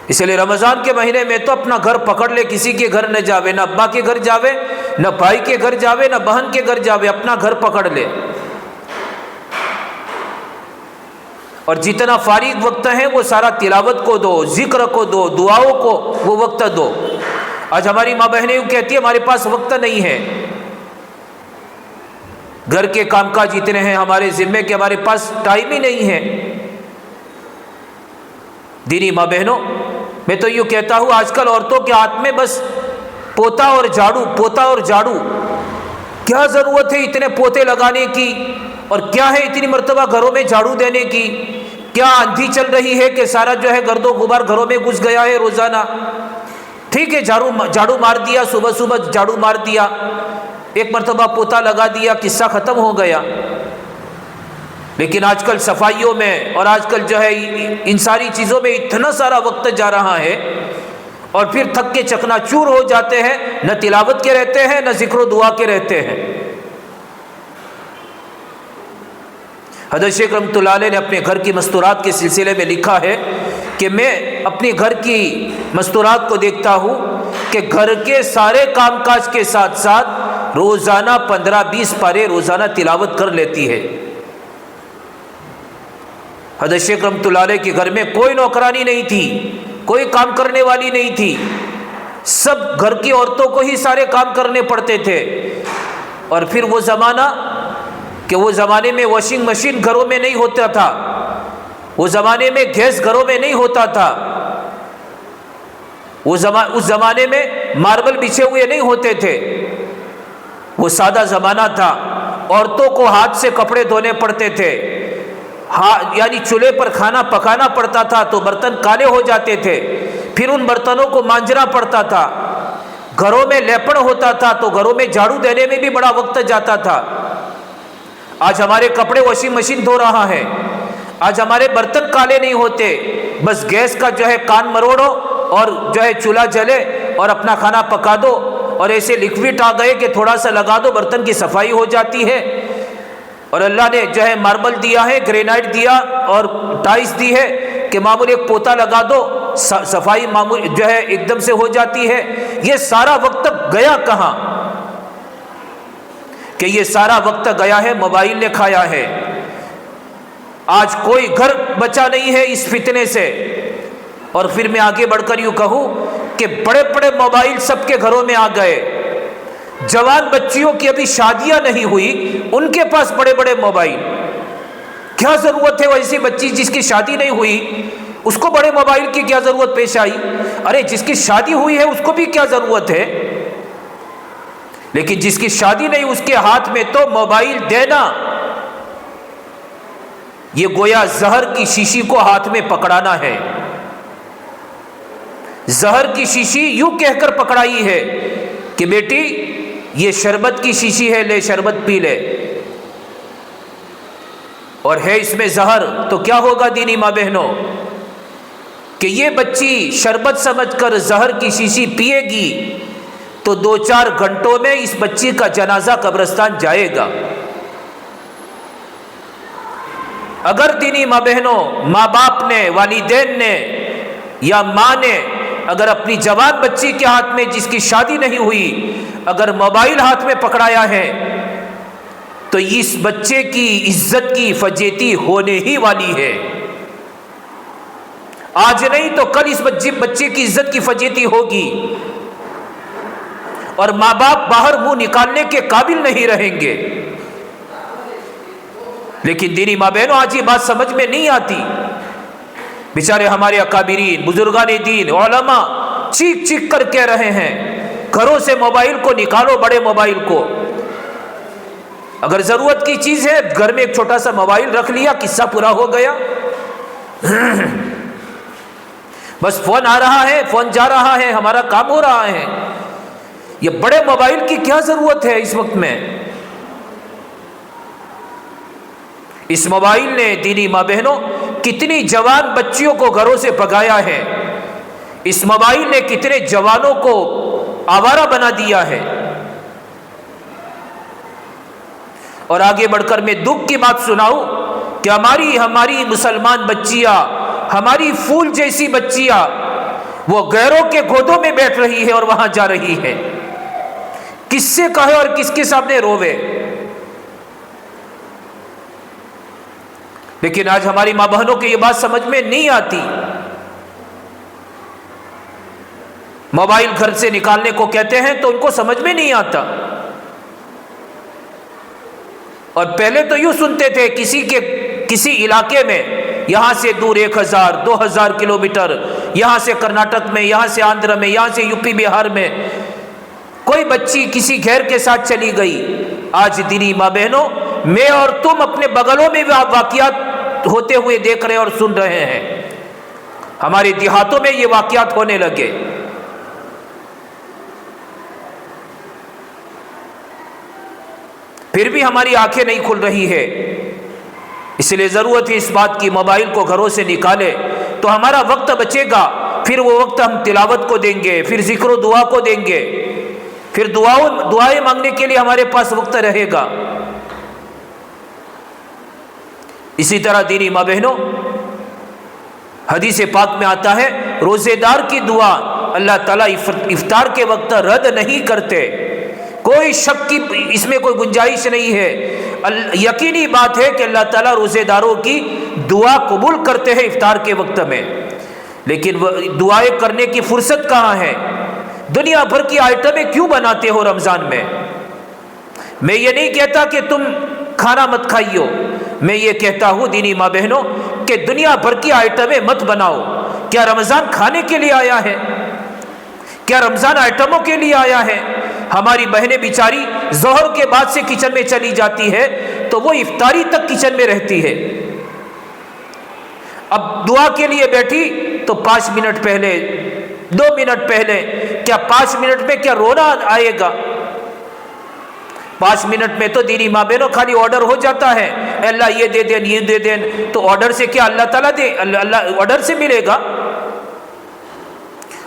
اس لیے رمضان کے مہینے میں تو اپنا گھر پکڑ لے، کسی کے گھر نہ جاوے، نہ ابا کے گھر جاوے، نہ بھائی کے گھر جاوے، نہ بہن کے گھر جاوے، اپنا گھر پکڑ لے۔ اور جتنا فارغ وقت ہے وہ سارا تلاوت کو دو، ذکر کو دو، دعاؤں کو وہ وقت دو۔ آج ہماری ماں بہنیں یوں کہتی ہیں ہمارے پاس وقت نہیں ہے، گھر کے کام کاج اتنے ہیں ہمارے ذمے کہ ہمارے پاس ٹائم ہی نہیں ہے۔ دینی ماں بہنوں، میں تو یوں کہتا ہوں آج کل عورتوں کے ہاتھ میں بس پوتا اور جھاڑو، پوتا اور جھاڑو۔ کیا ضرورت ہے اتنے پوتے لگانے کی، اور کیا ہے اتنی مرتبہ گھروں میں جھاڑو دینے کی؟ کیا آندھی چل رہی ہے کہ سارا جو ہے گرد و غبار گھروں میں گھس گیا ہے روزانہ؟ ٹھیک ہے جھاڑو مار دیا، صبح صبح جھاڑو مار دیا، ایک مرتبہ پوتا لگا دیا، قصہ ختم ہو گیا۔ لیکن آج کل صفائیوں میں اور آج کل جو ہے ان ساری چیزوں میں اتنا سارا وقت جا رہا ہے، اور پھر تھک کے چکنا چور ہو جاتے ہیں، نہ تلاوت کے رہتے ہیں، نہ ذکر و دعا کے رہتے ہیں۔ حضرت شیخ رحمۃ اللہ علیہ نے اپنے گھر کی مستورات کے سلسلے میں لکھا ہے کہ میں اپنے گھر کی مستورات کو دیکھتا ہوں کہ گھر کے سارے کام کاج کے ساتھ ساتھ روزانہ 15-20 پارے روزانہ تلاوت کر لیتی ہے۔ حضرت شیخ رحمۃ اللہ علیہ کے گھر میں کوئی نوکرانی نہیں تھی، کوئی کام کرنے والی نہیں تھی، سب گھر کی عورتوں کو ہی سارے کام کرنے پڑتے تھے۔ اور پھر وہ زمانہ کہ وہ زمانے میں واشنگ مشین گھروں میں نہیں ہوتا تھا، وہ زمانے میں گیس گھروں میں نہیں ہوتا تھا، اس زمانے میں ماربل بچھے ہوئے نہیں ہوتے تھے، وہ سادہ زمانہ تھا۔ عورتوں کو ہاتھ سے کپڑے دھونے پڑتے تھے، یعنی چولہے پر کھانا پکانا پڑتا تھا تو برتن کالے ہو جاتے تھے، پھر ان برتنوں کو مانجنا پڑتا تھا۔ گھروں میں لیپن ہوتا تھا تو گھروں میں جھاڑو دینے میں بھی بڑا وقت جاتا تھا۔ آج ہمارے کپڑے واشنگ مشین دھو رہا ہے، آج ہمارے برتن کالے نہیں ہوتے، بس گیس کا جو ہے کان مروڑو اور جو ہے چولہا جلے اور اپنا کھانا پکا دو، اور ایسے لکوڈ آ گئے کہ تھوڑا سا لگا دو برتن کی صفائی ہو جاتی ہے۔ اور اللہ نے جو ہے ماربل دیا ہے، گرینائٹ دیا اور ٹائلس دی ہے کہ معمولی ایک پوتا لگا دو، صفائی معمول جو ہے ایک دم سے ہو جاتی ہے۔ یہ سارا وقت گیا کہاں؟ کہ یہ سارا وقت گیا ہے موبائل نے کھایا ہے۔ آج کوئی گھر بچا نہیں ہے اس فتنے سے۔ اور پھر میں آگے بڑھ کر یوں کہوں کہ بڑے بڑے موبائل سب کے گھروں میں آ گئے، جوان بچیوں کی ابھی شادیاں نہیں ہوئی ان کے پاس بڑے بڑے موبائل۔ کیا ضرورت ہے ویسی بچی جس کی شادی نہیں ہوئی اس کو بڑے موبائل کی کیا ضرورت پیش آئی؟ ارے جس کی شادی ہوئی ہے اس کو بھی کیا ضرورت ہے؟ لیکن جس کی شادی نہیں اس کے ہاتھ میں تو موبائل دینا یہ گویا زہر کی شیشی کو ہاتھ میں پکڑانا ہے۔ زہر کی شیشی یوں کہہ کر پکڑائی ہے کہ بیٹی یہ شربت کی شیشی ہے، لے شربت پی لے، اور ہے اس میں زہر، تو کیا ہوگا دینی ماں بہنوں کہ یہ بچی شربت سمجھ کر زہر کی شیشی پیے گی تو 2-4 گھنٹوں میں اس بچی کا جنازہ قبرستان جائے گا۔ اگر دینی ماں بہنوں، ماں باپ نے، والدین نے یا ماں نے اگر اپنی جوان بچی کے ہاتھ میں جس کی شادی نہیں ہوئی اگر موبائل ہاتھ میں پکڑایا ہے تو اس بچے کی عزت کی فجیتی ہونے ہی والی ہے۔ آج نہیں تو کل اس بچے کی عزت کی فجیتی ہوگی اور ماں باپ باہر منہ نکالنے کے قابل نہیں رہیں گے۔ لیکن دینی ماں بہنوں آج یہ بات سمجھ میں نہیں آتی۔ بیچارے ہمارے اکابرین، بزرگان دین، علماء چیخ چیخ کر کہہ رہے ہیں گھروں سے موبائل کو نکالو، بڑے موبائل کو۔ اگر ضرورت کی چیز ہے گھر میں ایک چھوٹا سا موبائل رکھ لیا، قصہ پورا ہو گیا۔ بس فون آ رہا ہے، فون جا رہا ہے، ہمارا کام ہو رہا ہے۔ یہ بڑے موبائل کی کیا ضرورت ہے اس وقت میں؟ اس موبائل نے دینی ماں بہنوں کتنی جوان بچیوں کو گھروں سے بھگایا ہے، اس موبائل نے کتنے جوانوں کو آوارہ بنا دیا ہے۔ اور آگے بڑھ کر میں دکھ کی بات سناؤں کہ ہماری مسلمان بچیاں، ہماری پھول جیسی بچیاں وہ غیروں کے گودوں میں بیٹھ رہی ہے اور وہاں جا رہی ہے۔ کس سے کہے اور کس کے سامنے رووے؟ لیکن آج ہماری ماں بہنوں کو یہ بات سمجھ میں نہیں آتی۔ موبائل گھر سے نکالنے کو کہتے ہیں تو ان کو سمجھ میں نہیں آتا۔ اور پہلے تو یوں سنتے تھے کسی علاقے میں یہاں سے دور 1000-2000 کلومیٹر، یہاں سے کرناٹک میں، یہاں سے آندھرا میں، یہاں سے یوپی بہار میں کوئی بچی کسی غیر کے ساتھ چلی گئی۔ آج دینی ماں بہنوں میں اور تم اپنے بغلوں میں بھی واقعات ہوتے ہوئے دیکھ رہے اور سن رہے ہیں۔ ہمارے دیہاتوں میں یہ واقعات ہونے لگے۔ پھر بھی ہماری آنکھیں نہیں کھل رہی ہے۔ اس لیے ضرورت ہے اس بات کی موبائل کو گھروں سے نکالے تو ہمارا وقت بچے گا۔ پھر وہ وقت ہم تلاوت کو دیں گے، پھر ذکر و دعا کو دیں گے، پھر دعائیں مانگنے کے لیے ہمارے پاس وقت رہے گا۔ اسی طرح دینی ماں بہنوں حدیث پاک میں آتا ہے روزے دار کی دعا اللہ تعالیٰ افطار کے وقت رد نہیں کرتے۔ کوئی شک کی اس میں کوئی گنجائش نہیں ہے۔ یقینی بات ہے کہ اللہ تعالیٰ روزے داروں کی دعا قبول کرتے ہیں افطار کے وقت میں۔ لیکن دعائیں کرنے کی فرصت کہاں ہے؟ دنیا بھر کی آئٹمیں کیوں بناتے ہو رمضان میں؟ میں یہ نہیں کہتا کہ تم کھانا مت کھائیو، میں یہ کہتا ہوں دینی ماں بہنوں کہ دنیا بھر کی آئٹمیں مت بناؤ۔ کیا رمضان کھانے کے لیے آیا ہے؟ کیا رمضان آئٹموں کے لیے آیا ہے؟ ہماری بہنیں بیچاری ظہر کے بعد سے کچن میں چلی جاتی ہے تو وہ افطاری تک کچن میں رہتی ہے۔ اب دعا کے لیے بیٹھی تو 5 منٹ پہلے، 2 منٹ پہلے، کیا 5 منٹ میں کیا رونا آئے گا؟ 5 منٹ میں تو دینی ماں بہنوں خالی آرڈر ہو جاتا ہے، اے اللہ یہ دے دیں، یہ دے دیں، تو آرڈر سے کیا اللہ تعالیٰ اللہ آرڈر سے ملے گا؟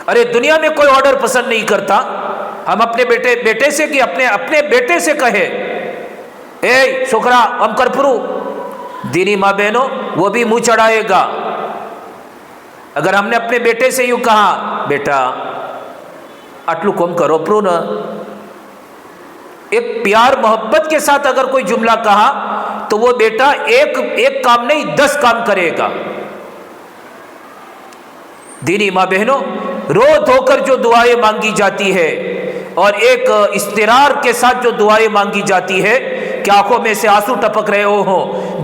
ارے دنیا میں کوئی آرڈر پسند نہیں کرتا۔ ہم اپنے بیٹے سے کہ اپنے بیٹے سے کہے اے شکرا ہم کر پرو، دینی ماں بہنوں وہ بھی منہ چڑھائے گا۔ اگر ہم نے اپنے بیٹے سے یوں کہا بیٹا اٹلو کم کرو پرو نا، ایک پیار محبت کے ساتھ اگر کوئی جملہ کہا تو وہ بیٹا ایک کام نہیں 10 کام کرے گا۔ دینی ماں بہنوں رو دھو کر جو دعائیں مانگی جاتی ہے اور ایک استرار کے ساتھ جو دعائیں مانگی جاتی ہے کہ آنکھوں میں سے آنسو ٹپک رہے ہو،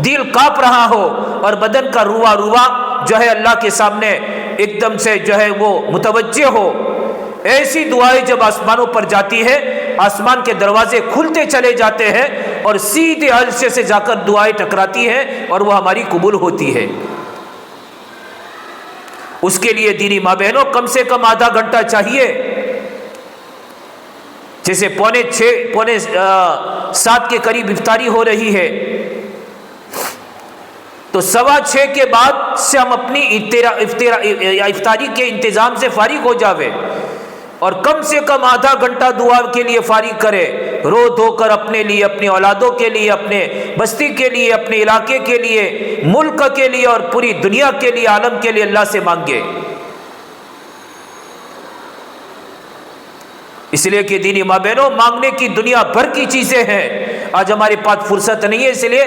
دل کانپ رہا ہو اور بدن کا روا جو ہے اللہ کے سامنے ایک دم سے جو ہے وہ متوجہ ہو، ایسی دعائیں جب آسمانوں پر جاتی ہے آسمان کے دروازے کھلتے چلے جاتے ہیں اور سیدھے عرش سے جا کر دعائیں ٹکراتی ہیں اور وہ ہماری قبول ہوتی ہے۔ اس کے لیے دینی ماں بہنوں کم سے کم آدھا گھنٹہ چاہیے۔ جیسے پونے 7 کے قریب افطاری ہو رہی ہے، تو 6:15 کے بعد سے ہم اپنی افطاری کے انتظام سے فارغ ہو جاوے اور کم سے کم آدھا گھنٹہ دعا کے لیے فارغ کرے، رو دھو کر اپنے لیے، اپنی اولادوں کے لیے، اپنے بستی کے لیے، اپنے علاقے کے لیے، ملک کے لیے اور پوری دنیا کے لیے، عالم کے لیے اللہ سے مانگے۔ اس لیے کہ دینی ماں بہنوں مانگنے کی دنیا بھر کی چیزیں ہیں، آج ہمارے پاس فرصت نہیں ہے، اس لیے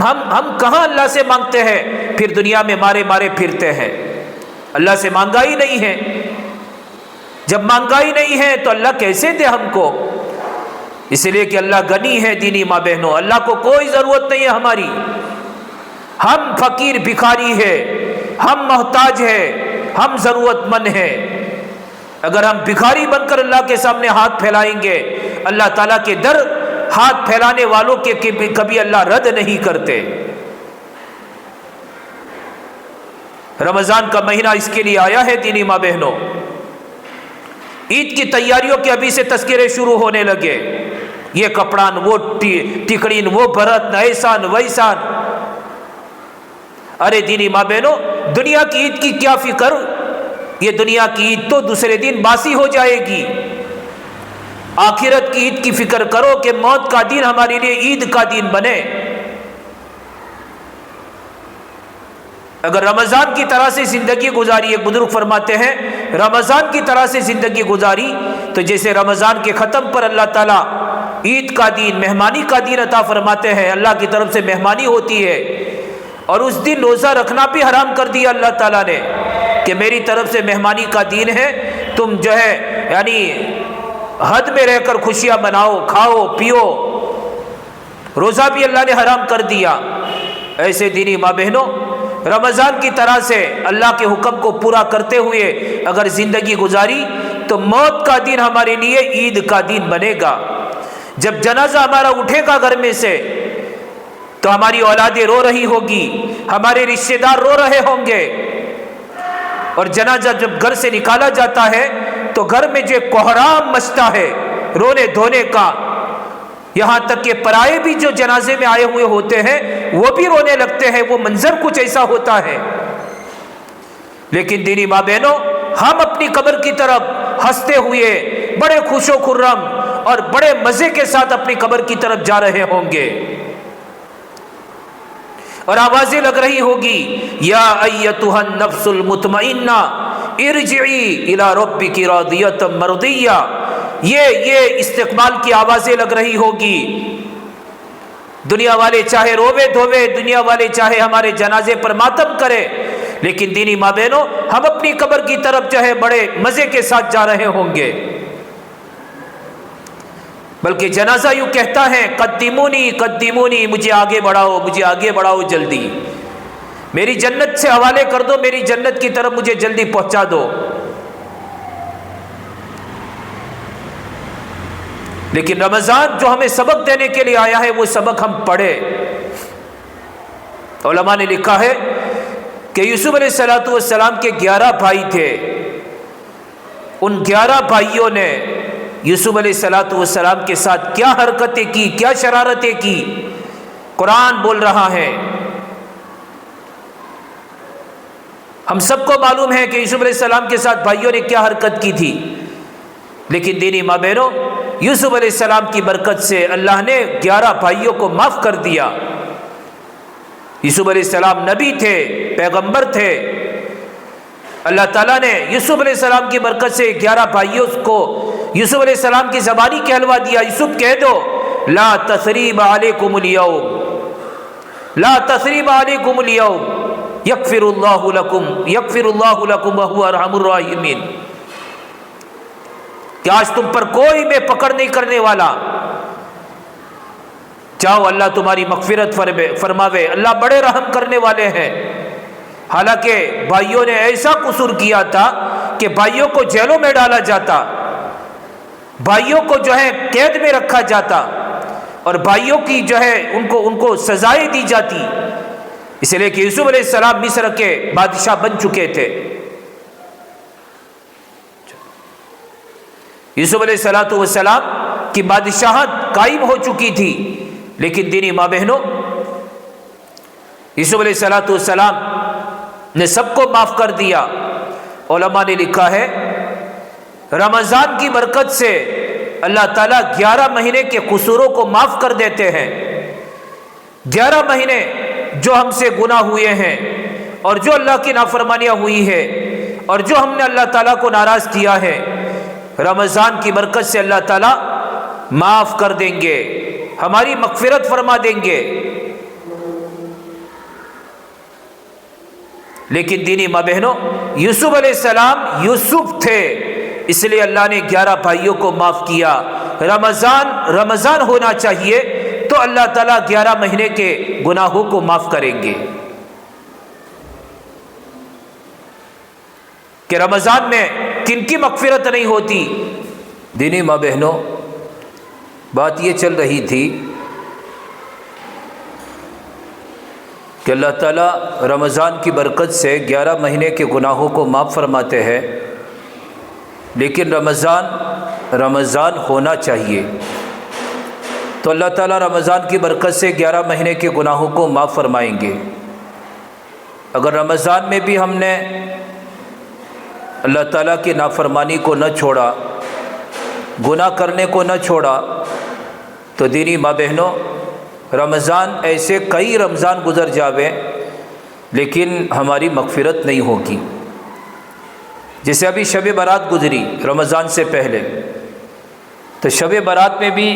ہم کہاں اللہ سے مانگتے ہیں، پھر دنیا میں مارے پھرتے ہیں، اللہ سے مانگا ہی نہیں ہے۔ جب مانگا ہی نہیں ہے تو اللہ کیسے دے ہم کو؟ اس لیے کہ اللہ غنی ہے دینی ماں بہنوں، اللہ کو کوئی ضرورت نہیں ہے ہماری، ہم فقیر بھکاری ہے، ہم محتاج ہے، ہم ضرورت مند ہیں۔ اگر ہم بھکاری بن کر اللہ کے سامنے ہاتھ پھیلائیں گے، اللہ تعالیٰ کے در ہاتھ پھیلانے والوں کے کبھی اللہ رد نہیں کرتے۔ رمضان کا مہینہ اس کے لیے آیا ہے دینی ماں بہنوں، عید کی تیاریوں کے ابھی سے تذکرے شروع ہونے لگے، یہ کپڑان، وہ ٹکڑین، وہ بھرت، ایسان ویسان۔ ارے دینی ماں بہنوں، دنیا کی عید کی کیا فکر، یہ دنیا کی عید تو دوسرے دن باسی ہو جائے گی، آخرت کی عید کی فکر کرو کہ موت کا دن ہمارے لیے عید کا دن بنے۔ اگر رمضان کی طرح سے زندگی گزاری، ایک بزرگ فرماتے ہیں رمضان کی طرح سے زندگی گزاری تو جیسے رمضان کے ختم پر اللہ تعالیٰ عید کا دن، مہمانی کا دن عطا فرماتے ہیں، اللہ کی طرف سے مہمانی ہوتی ہے، اور اس دن روزہ رکھنا بھی حرام کر دیا اللہ تعالیٰ نے کہ میری طرف سے مہمانی کا دن ہے، تم جو ہے یعنی حد میں رہ کر خوشیاں مناؤ، کھاؤ پیو، روزہ بھی اللہ نے حرام کر دیا۔ ایسے دینی ماں بہنوں، رمضان کی طرح سے اللہ کے حکم کو پورا کرتے ہوئے اگر زندگی گزاری تو موت کا دن ہمارے لیے عید کا دن بنے گا۔ جب جنازہ ہمارا اٹھے گا گھر میں سے تو ہماری اولادیں رو رہی ہوگی، ہمارے رشتہ دار رو رہے ہوں گے، اور جنازہ جب گھر سے نکالا جاتا ہے تو گھر میں جو کوہرام مچتا ہے رونے دھونے کا، یہاں تک کہ پرائے بھی جو جنازے میں آئے ہوئے ہوتے ہیں وہ بھی رونے لگتے ہیں، وہ منظر کچھ ایسا ہوتا ہے۔ لیکن دینی ماں بہنوں، ہم اپنی قبر کی طرف ہنستے ہوئے بڑے خوش و خرم اور بڑے مزے کے ساتھ اپنی قبر کی طرف جا رہے ہوں گے، اور آوازیں لگ رہی ہوگی یا ایتھا النفس المطمئنہ ارجعی الی ربک راضیۃ مرضیہ، یہ استقبال کی آوازیں لگ رہی ہوگی۔ دنیا والے چاہے رووے دھووے، دنیا والے چاہے ہمارے جنازے پر ماتم کرے، لیکن دینی ماں بہنوں ہم اپنی قبر کی طرف جو ہے بڑے مزے کے ساتھ جا رہے ہوں گے۔ بلکہ جنازہ یوں کہتا ہے قدمونی قدمونی، مجھے آگے بڑھاؤ، مجھے آگے بڑھاؤ جلدی، میری جنت سے حوالے کر دو، میری جنت کی طرف مجھے جلدی پہنچا دو۔ لیکن رمضان جو ہمیں سبق دینے کے لیے آیا ہے وہ سبق ہم پڑھے۔ علماء نے لکھا ہے کہ یوسف علیہ السلام کے 11 بھائی تھے، ان 11 بھائیوں نے یوسف علیہ السلام کے ساتھ کیا حرکتیں کی، کیا شرارتیں کی، قرآن بول رہا ہے۔ ہم سب کو معلوم ہے کہ یوسف علیہ السلام کے ساتھ بھائیوں نے کیا حرکت کی تھی، لیکن دینی ماں بہنوں یوسف علیہ السلام کی برکت سے اللہ نے 11 بھائیوں کو معاف کر دیا۔ یوسف علیہ السلام نبی تھے، پیغمبر تھے، اللہ تعالیٰ نے یوسف علیہ السلام کی برکت سے 11 بھائیوں کو یوسف علیہ السلام کی زبانی کہلوا دیا، یوسف کہہ دو لا تثریب علیکم اليوم، لا تثریب علیکم اليوم یغفر اللہ لکم وہو ارحم الراحمین، کہ آج تم پر کوئی بے پکڑ نہیں کرنے والا، چاہو اللہ تمہاری مغفرت فرماوے، اللہ بڑے رحم کرنے والے ہیں۔ حالانکہ بھائیوں نے ایسا قصور کیا تھا کہ بھائیوں کو جیلوں میں ڈالا جاتا، بھائیوں کو جو ہے قید میں رکھا جاتا اور بھائیوں کی جو ہے ان کو سزائیں دی جاتی، اس لیے کہ یوسف علیہ السلام مصر کے بادشاہ بن چکے تھے۔ یوسف علیہ السلام کی بادشاہت قائم ہو چکی تھی، لیکن دینی ماں بہنوں، یوسف علیہ السلام نے سب کو معاف کر دیا۔ علماء نے لکھا ہے رمضان کی برکت سے اللہ تعالیٰ 11 مہینے کے قصوروں کو معاف کر دیتے ہیں۔ 11 مہینے جو ہم سے گناہ ہوئے ہیں اور جو اللہ کی نافرمانیاں ہوئی ہے اور جو ہم نے اللہ تعالیٰ کو ناراض کیا ہے، رمضان کی برکت سے اللہ تعالیٰ معاف کر دیں گے، ہماری مغفرت فرما دیں گے۔ لیکن دینی ماں بہنوں، یوسف علیہ السلام یوسف تھے، اس لیے اللہ نے 11 بھائیوں کو معاف کیا۔ رمضان ہونا چاہیے تو اللہ تعالیٰ 11 مہینے کے گناہوں کو معاف کریں گے۔ کہ رمضان میں کن کی مغفرت نہیں ہوتی؟ دینی ماں بہنوں، بات یہ چل رہی تھی کہ اللہ تعالیٰ رمضان کی برکت سے 11 مہینے کے گناہوں کو معاف فرماتے ہیں، لیکن رمضان ہونا چاہیے تو اللہ تعالیٰ رمضان کی برکت سے 11 مہینے کے گناہوں کو معاف فرمائیں گے۔ اگر رمضان میں بھی ہم نے اللہ تعالیٰ کی نافرمانی کو نہ چھوڑا، گناہ کرنے کو نہ چھوڑا، تو دینی ماں بہنوں، رمضان ایسے کئی رمضان گزر جاوے لیکن ہماری مغفرت نہیں ہوگی۔ جیسے ابھی شب برات گزری رمضان سے پہلے، تو شب برات میں بھی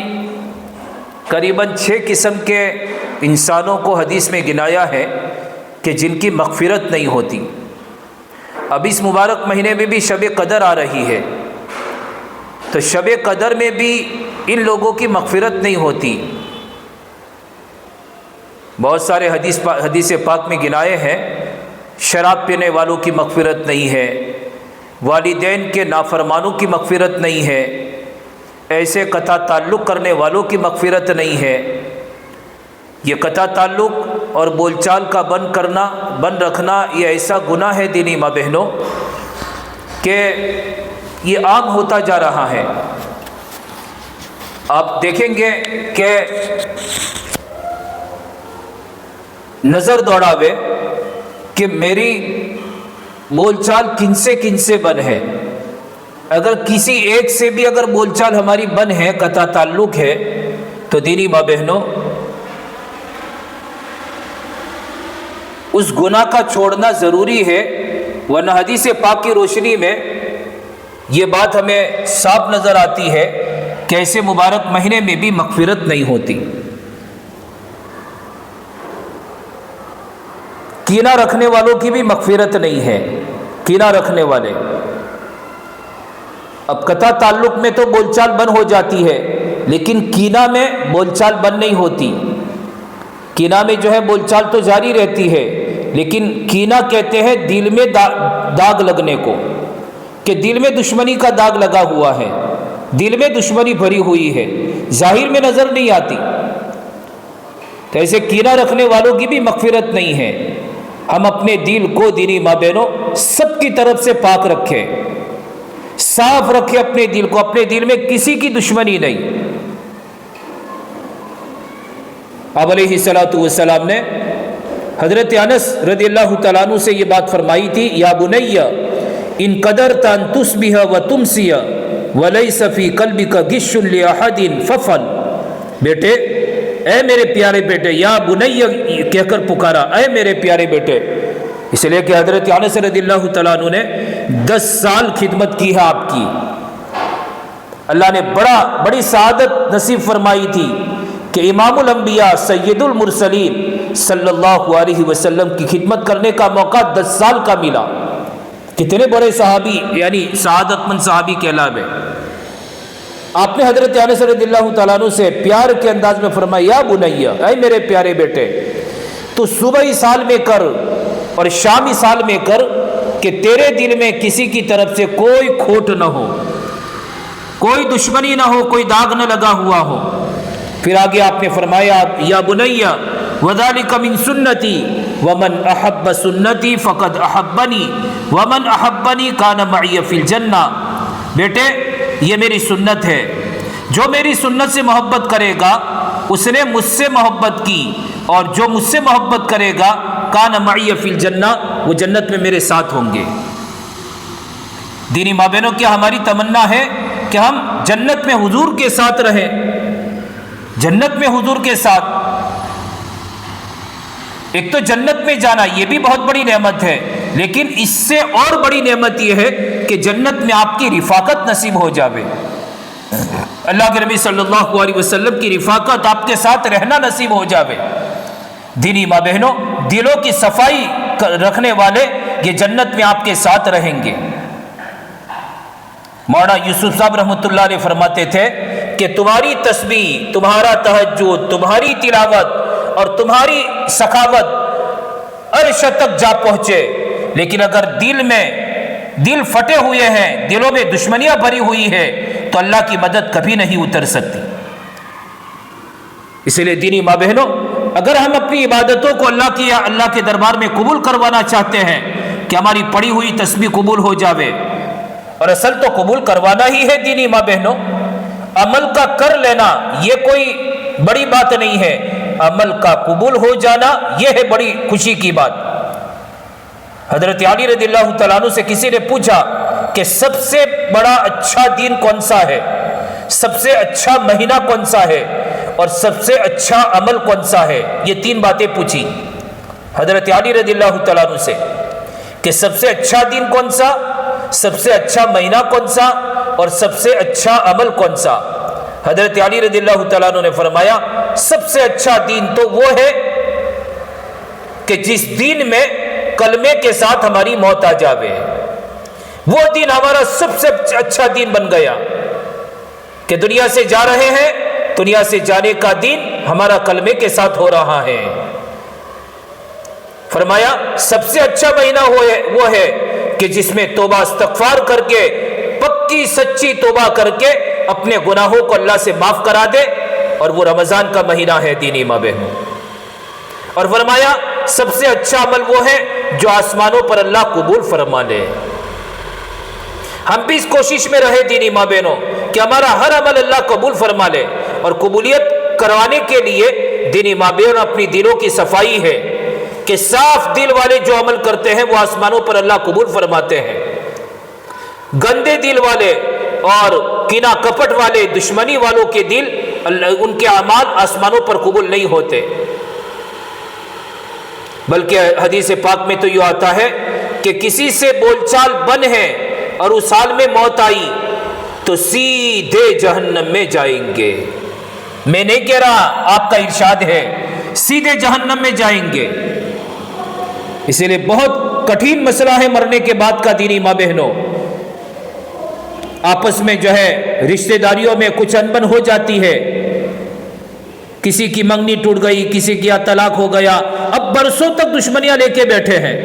قریباً 6 قسم کے انسانوں کو حدیث میں گنایا ہے کہ جن کی مغفرت نہیں ہوتی۔ اب اس مبارک مہینے میں بھی شب قدر آ رہی ہے، تو شب قدر میں بھی ان لوگوں کی مغفرت نہیں ہوتی۔ بہت سارے حدیث پاک میں گنائے ہیں، شراب پینے والوں کی مغفرت نہیں ہے، والدین کے نافرمانوں کی مغفرت نہیں ہے، ایسے قطع تعلق کرنے والوں کی مغفرت نہیں ہے۔ یہ قطع تعلق اور بول چال کا بند رکھنا یہ ایسا گناہ ہے دینی ماں بہنوں کہ یہ عام ہوتا جا رہا ہے۔ آپ دیکھیں گے کہ نظر دوڑاوے کہ میری بول چال کن سے بن ہے، اگر کسی ایک سے بھی اگر بول چال ہماری بن ہے، قطع تعلق ہے، تو دینی ماں بہنوں اس گناہ کا چھوڑنا ضروری ہے، ورنہ حدیث پاک کی روشنی میں یہ بات ہمیں صاف نظر آتی ہے کہ ایسے مبارک مہینے میں بھی مغفرت نہیں ہوتی۔ کینہ رکھنے والوں کی بھی مغفرت نہیں ہے، کینہ رکھنے والے۔ اب قطع تعلق میں تو بول چال بند ہو جاتی ہے، لیکن کینہ میں بول چال بند نہیں ہوتی۔ کینہ میں جو ہے بول چال تو جاری رہتی ہے، لیکن کینہ کہتے ہیں دل میں داغ لگنے کو، کہ دل میں دشمنی کا داغ لگا ہوا ہے، دل میں دشمنی بھری ہوئی ہے، ظاہر میں نظر نہیں آتی، تو ایسے کینہ رکھنے والوں کی بھی مغفرت نہیں ہے۔ ہم اپنے دل کو دینی ماں بہنوں سب کی طرف سے پاک رکھیں، صاف رکھیں اپنے دل کو، اپنے دل میں کسی کی دشمنی نہیں۔ آپ علیہ الصلوۃ والسلام نے حضرت انس رضی اللہ تعالیٰ عنہ سے یہ بات فرمائی تھی، یا بنی ان قدرت ان تصبح وتمسی ولیس فی قلبک غش لاحد ففعل، بیٹے، اے میرے پیارے بیٹے، یا بنی کہہ کر پکارا، اے میرے پیارے بیٹے، اس لیے کہ حضرت انس رضی اللہ تعالیٰ عنہ نے 10 سال خدمت کی ہے آپ کی، اللہ نے بڑی سعادت نصیب فرمائی تھی کہ امام الانبیاء سید المرسلین صلی اللہ علیہ وسلم کی خدمت کرنے کا موقع 10 سال کا ملا۔ کتنے بڑے صحابی، یعنی سعادت مند صحابی کہلاوے۔ آپ نے حضرت انس رضی اللہ تعالیٰ عنہ سے پیار کے انداز میں فرمایا، یا بنیا، اے میرے پیارے بیٹے، تو صبح سال میں کر اور شامی سال میں کر کہ تیرے دل میں کسی کی طرف سے کوئی کھوٹ نہ ہو، کوئی دشمنی نہ ہو، کوئی داغ نہ لگا ہوا ہو۔ پھر آگے آپ نے فرمایا یا بنیا وذالک من سنتی ومن احب سنتی فقد احبنی ومن احبنی کان معی فی الجنہ، بیٹے یہ میری سنت ہے، جو میری سنت سے محبت کرے گا اس نے مجھ سے محبت کی، اور جو مجھ سے محبت کرے گا کان معی فی الجنہ، وہ جنت میں میرے ساتھ ہوں گے۔ دینی ماں بہنوں، کیا ہماری تمنا ہے کہ ہم جنت میں حضور کے ساتھ رہیں، جنت میں حضور کے ساتھ؟ ایک تو جنت میں جانا یہ بھی بہت بڑی نعمت ہے، لیکن اس سے اور بڑی نعمت یہ ہے کہ جنت میں آپ کی رفاقت نصیب ہو جاوے، اللہ کے نبی صلی اللہ علیہ وسلم کی رفاقت، آپ کے ساتھ رہنا نصیب ہو جاوے۔ دینی ماں بہنوں، دلوں کی صفائی رکھنے والے یہ جنت میں آپ کے ساتھ رہیں گے۔ مولانا یوسف صاحب رحمۃ اللہ علیہ فرماتے تھے کہ تمہاری تسبیح، تمہارا تہجد، تمہاری تلاوت اور تمہاری سخاوت عرش تک جا پہنچے، لیکن اگر دل پھٹے ہوئے ہیں، دلوں میں دشمنیاں بھری ہوئی ہے، تو اللہ کی مدد کبھی نہیں اتر سکتی۔ اس لیے دینی ماں بہنوں، اگر ہم اپنی عبادتوں کو اللہ کے دربار میں قبول کروانا چاہتے ہیں کہ ہماری پڑھی ہوئی تسبیح قبول ہو جاوے، اور اصل تو قبول کروانا ہی ہے دینی ماں بہنوں، عمل کا کر لینا یہ کوئی بڑی بات نہیں ہے، عمل کا قبول ہو جانا یہ ہے بڑی خوشی کی بات۔ حضرت علی رضی اللہ تعالیٰ عنہ سے کسی نے پوچھا کہ سب سے بڑا اچھا دین کون سا ہے، سب سے اچھا مہینہ کون سا ہے، اور سب سے اچھا عمل کون سا ہے؟ یہ تین باتیں پوچھی حضرت علی رضی اللہ تعالیٰ عنہ سے کہ سب سے اچھا دین کون سا، سب سے اچھا مہینہ کون سا، اور سب سے اچھا عمل کون سا؟ حضرت علی رضی اللہ تعالیٰ عنہ نے فرمایا سب سے اچھا دین تو وہ ہے کہ جس دین میں کلمے کے ساتھ ہماری موت آ جاوے، وہ دین ہمارا سب سے اچھا دین بن گیا کہ دنیا سے جا رہے ہیں، دنیا سے جانے کا دین ہمارا کلمے کے ساتھ ہو رہا ہے۔ فرمایا سب سے اچھا مہینہ وہ ہے کہ جس میں توبہ استغفار کر کے، پکی سچی توبہ کر کے اپنے گناہوں کو اللہ سے معاف کرا دے، اور وہ رمضان کا مہینہ ہے دینی ماں بہنوں۔ اور فرمایا سب سے اچھا عمل وہ ہے جو آسمانوں پر اللہ قبول فرما لے۔ ہم بھی اس کوشش میں رہے دینی ماں بہنوں کہ ہمارا ہر عمل اللہ قبول فرما لے، اور قبولیت کروانے کے لیے دینی ماں بہنوں اپنی دلوں کی صفائی ہے کہ صاف دل والے جو عمل کرتے ہیں وہ آسمانوں پر اللہ قبول فرماتے ہیں، گندے دل والے اور کینہ کپٹ والے دشمنی والوں کے دل، ان کے اعمال آسمانوں پر قبول نہیں ہوتے، بلکہ حدیث پاک میں تو یہ آتا ہے کہ کسی سے بول چال بن ہے اور اس حال میں موت آئی تو سیدھے جہنم میں جائیں گے۔ میں نہیں کہہ رہا، آپ کا ارشاد ہے سیدھے جہنم میں جائیں گے۔ اسی لیے بہت کٹھن مسئلہ ہے مرنے کے بعد کا دینی ماں بہنوں۔ آپس میں جو ہے رشتہ داریوں میں کچھ انبن ہو جاتی ہے، کسی کی منگنی ٹوٹ گئی، کسی کی طلاق ہو گیا، اب برسوں تک دشمنیاں لے کے بیٹھے ہیں۔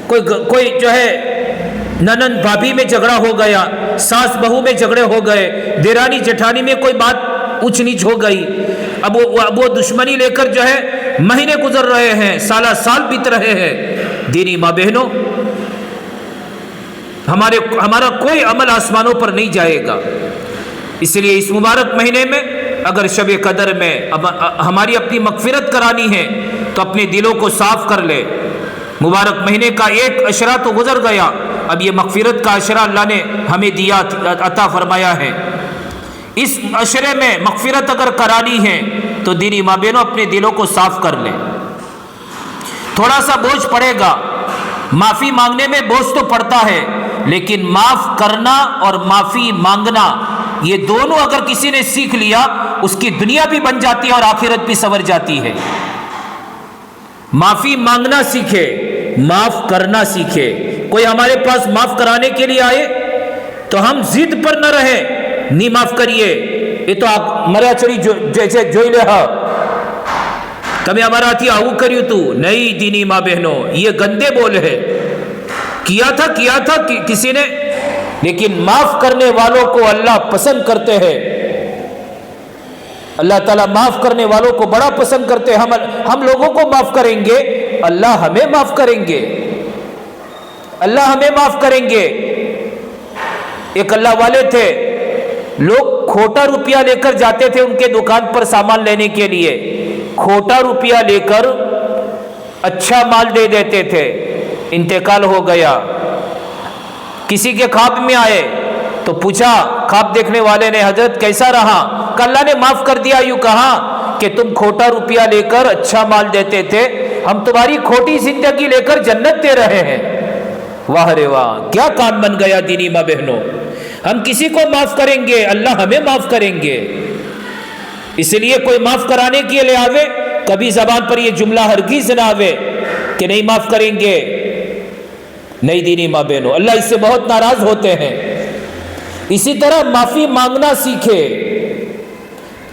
کوئی جو ہے ننند بھابھی میں جھگڑا ہو گیا، ساس بہو میں جھگڑے ہو گئے، دیرانی جٹھانی میں کوئی بات اونچ نیچ ہو گئی، اب وہ دشمنی لے کر جو ہے مہینے گزر رہے ہیں، سالہ سال بیت رہے ہیں۔ دینی ماں بہنوں، ہمارا کوئی عمل آسمانوں پر نہیں جائے گا۔ اس لیے اس مبارک مہینے میں اگر شب قدر میں ہماری اپنی مغفرت کرانی ہے تو اپنے دلوں کو صاف کر لے۔ مبارک مہینے کا ایک عشرہ تو گزر گیا، اب یہ مغفرت کا عشرہ اللہ نے ہمیں دیا، عطا فرمایا ہے۔ اس عشرے میں مغفرت اگر کرانی ہے تو دینی ماں بہنوں اپنے دلوں کو صاف کر لیں۔ تھوڑا سا بوجھ پڑے گا، معافی مانگنے میں بوجھ تو پڑتا ہے، لیکن معاف کرنا اور معافی مانگنا یہ دونوں اگر کسی نے سیکھ لیا، اس کی دنیا بھی بن جاتی ہے اور آخرت بھی سنور جاتی ہے۔ معافی مانگنا سیکھے، معاف کرنا سیکھے۔ کوئی ہمارے پاس معاف کرانے کے لیے آئے تو ہم ضد پر نہ رہے، نہیں معاف کریے، یہ تو آپ مریا چڑی جیسے جوئی لے ہاں تمہیں ہمارا تھی آؤ کریو تو نہیں۔ دینی ماں بہنوں، یہ گندے بول ہے، کیا تھا کسی نے لیکن معاف کرنے والوں کو اللہ پسند کرتے ہیں. اللہ تعالیٰ معاف کرنے والوں کو بڑا پسند کرتے ہیں. ہم لوگوں کو معاف کریں گے, اللہ ہمیں معاف کریں گے, اللہ ہمیں معاف کریں گے. ایک اللہ والے تھے, لوگ کھوٹا روپیہ لے کر جاتے تھے ان کے دکان پر سامان لینے کے لیے, کھوٹا روپیہ لے کر اچھا مال دے دیتے تھے. انتقال ہو گیا, کسی کے خواب میں آئے تو پوچھا خواب دیکھنے والے نے, حضرت کیسا رہا؟ کہ اللہ نے معاف کر دیا. یوں کہا کہ تم کھوٹا روپیہ لے کر اچھا مال دیتے تھے, ہم تمہاری کھوٹی زندگی لے کر جنت دے رہے ہیں. واہ رے واہ, کیا کام بن گیا دینی ماں بہنوں. ہم کسی کو معاف کریں گے, اللہ ہمیں معاف کریں گے. اس لیے کوئی معاف کرانے کے لیے آوے, کبھی زبان پر یہ جملہ ہرگز نہ آوے کہ نہیں معاف کریں گے. نہیں دینی ماں بہنوں, اللہ اس سے بہت ناراض ہوتے ہیں. اسی طرح معافی مانگنا سیکھے.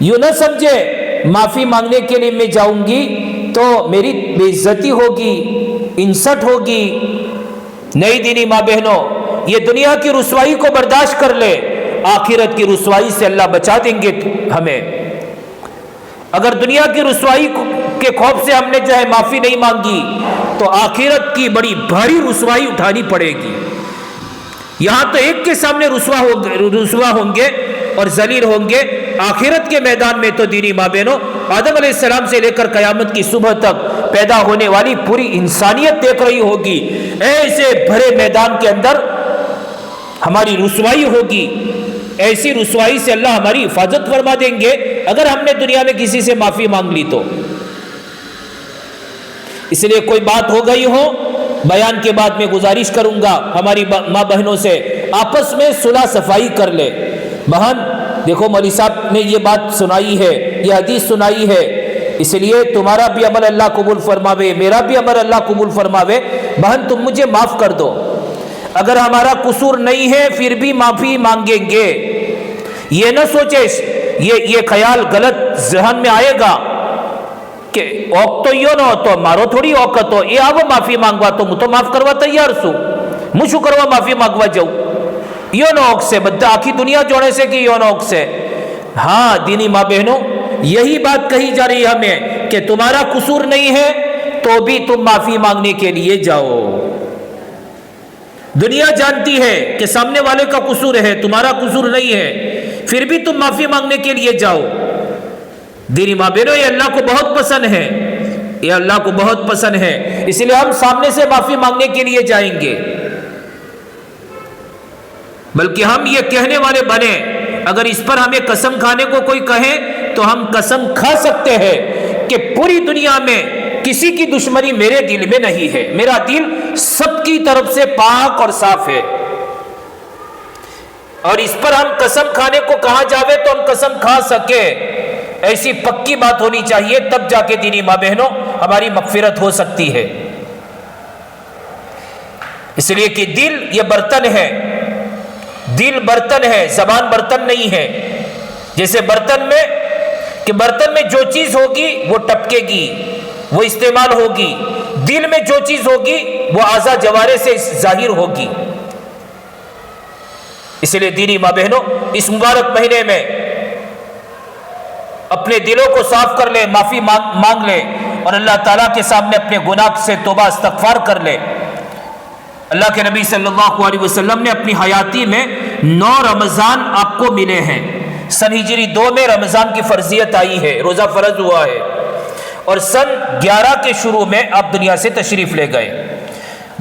یوں نہ سمجھے معافی مانگنے کے لیے میں جاؤں گی تو میری بے عزتی ہوگی, انسٹ ہوگی. نہیں دینی ماں بہنوں, یہ دنیا کی رسوائی کو برداشت کر لے, آخرت کی رسوائی سے اللہ بچا دیں گے ہمیں. اگر دنیا کی رسوائی کے خوف سے ہم نے جو ہے معافی نہیں مانگی تو آخرت کی بڑی بھاری رسوائی اٹھانی پڑے گی. یہاں تو ایک کے سامنے رسوا ہوں گے اور ذلیل ہوں گے, آخرت کے میدان میں تو دینی ماں بہنوں آدم علیہ السلام سے لے کر قیامت کی صبح تک پیدا ہونے والی پوری انسانیت دیکھ رہی ہوگی. ایسے بھرے میدان کے اندر ہماری رسوائی ہوگی. ایسی رسوائی سے اللہ ہماری حفاظت فرما دیں گے اگر ہم نے دنیا میں کسی سے معافی مانگ لی تو. اس لیے کوئی بات ہو گئی ہو, بیان کے بعد میں گزارش کروں گا ہماری ماں بہنوں سے آپس میں صلح صفائی کر لے. بہن دیکھو مولوی صاحب نے یہ بات سنائی ہے, یہ حدیث سنائی ہے, اس لیے تمہارا بھی عمل اللہ قبول فرماوے, میرا بھی عمل اللہ قبول فرماوے. بہن تم مجھے معاف کر دو. اگر ہمارا قصور نہیں ہے پھر بھی معافی مانگیں گے. یہ نہ سوچے, یہ خیال غلط ذہن میں آئے گا کہ اوک تو یو نہ تو مارو تھوڑی اوقت ہو, یہ آو معافی مانگوا تو تو معاف کروا تیار سو, مجھو کروا معافی مانگوا جاؤ. یو نہ اوک سے بدہ آخی دنیا جوڑے سے کہ یو نہ اوک سے. ہاں دینی ماں بہنوں, یہی بات کہی جا رہی ہے ہمیں کہ تمہارا قصور نہیں ہے تو بھی تم معافی مانگنے کے لیے جاؤ. دنیا جانتی ہے کہ سامنے والے کا قصور ہے, تمہارا قصور نہیں ہے, پھر بھی تم معافی مانگنے کے لیے جاؤ. دینی ماں بہنوں یہ اللہ کو بہت پسند ہے, یہ اللہ کو بہت پسند ہے. اس لیے ہم سامنے سے معافی مانگنے کے لیے جائیں گے, بلکہ ہم یہ کہنے والے بنے. اگر اس پر ہمیں قسم کھانے کو کوئی کہے تو ہم قسم کھا سکتے ہیں کہ پوری دنیا میں کسی کی دشمنی میرے دل میں نہیں ہے, میرا دل سب کی طرف سے پاک اور صاف ہے. اور اس پر ہم قسم کھانے کو کہا جاوے تو ہم قسم کھا سکے, ایسی پکی بات ہونی چاہیے, تب جا کے دینی ماں بہنوں ہماری مغفرت ہو سکتی ہے. اس لیے کہ دل یہ برتن ہے, دل برتن ہے, زبان برتن نہیں ہے. جیسے برتن میں جو چیز ہوگی وہ ٹپکے گی, وہ استعمال ہوگی. دل میں جو چیز ہوگی وہ اعضاء جوارے سے ظاہر ہوگی. اس لیے دینی ماں بہنوں اس مبارک مہینے میں اپنے دلوں کو صاف کر لے, معافی مانگ لے اور اللہ تعالیٰ کے سامنے اپنے گناہ سے توبہ استغفار کر لے. اللہ کے نبی صلی اللہ علیہ وسلم نے اپنی حیاتی میں 9 رمضان آپ کو ملے ہیں. سن ہجری 2 میں رمضان کی فرضیت آئی ہے, روزہ فرض ہوا ہے, اور سن 11 کے شروع میں آپ دنیا سے تشریف لے گئے.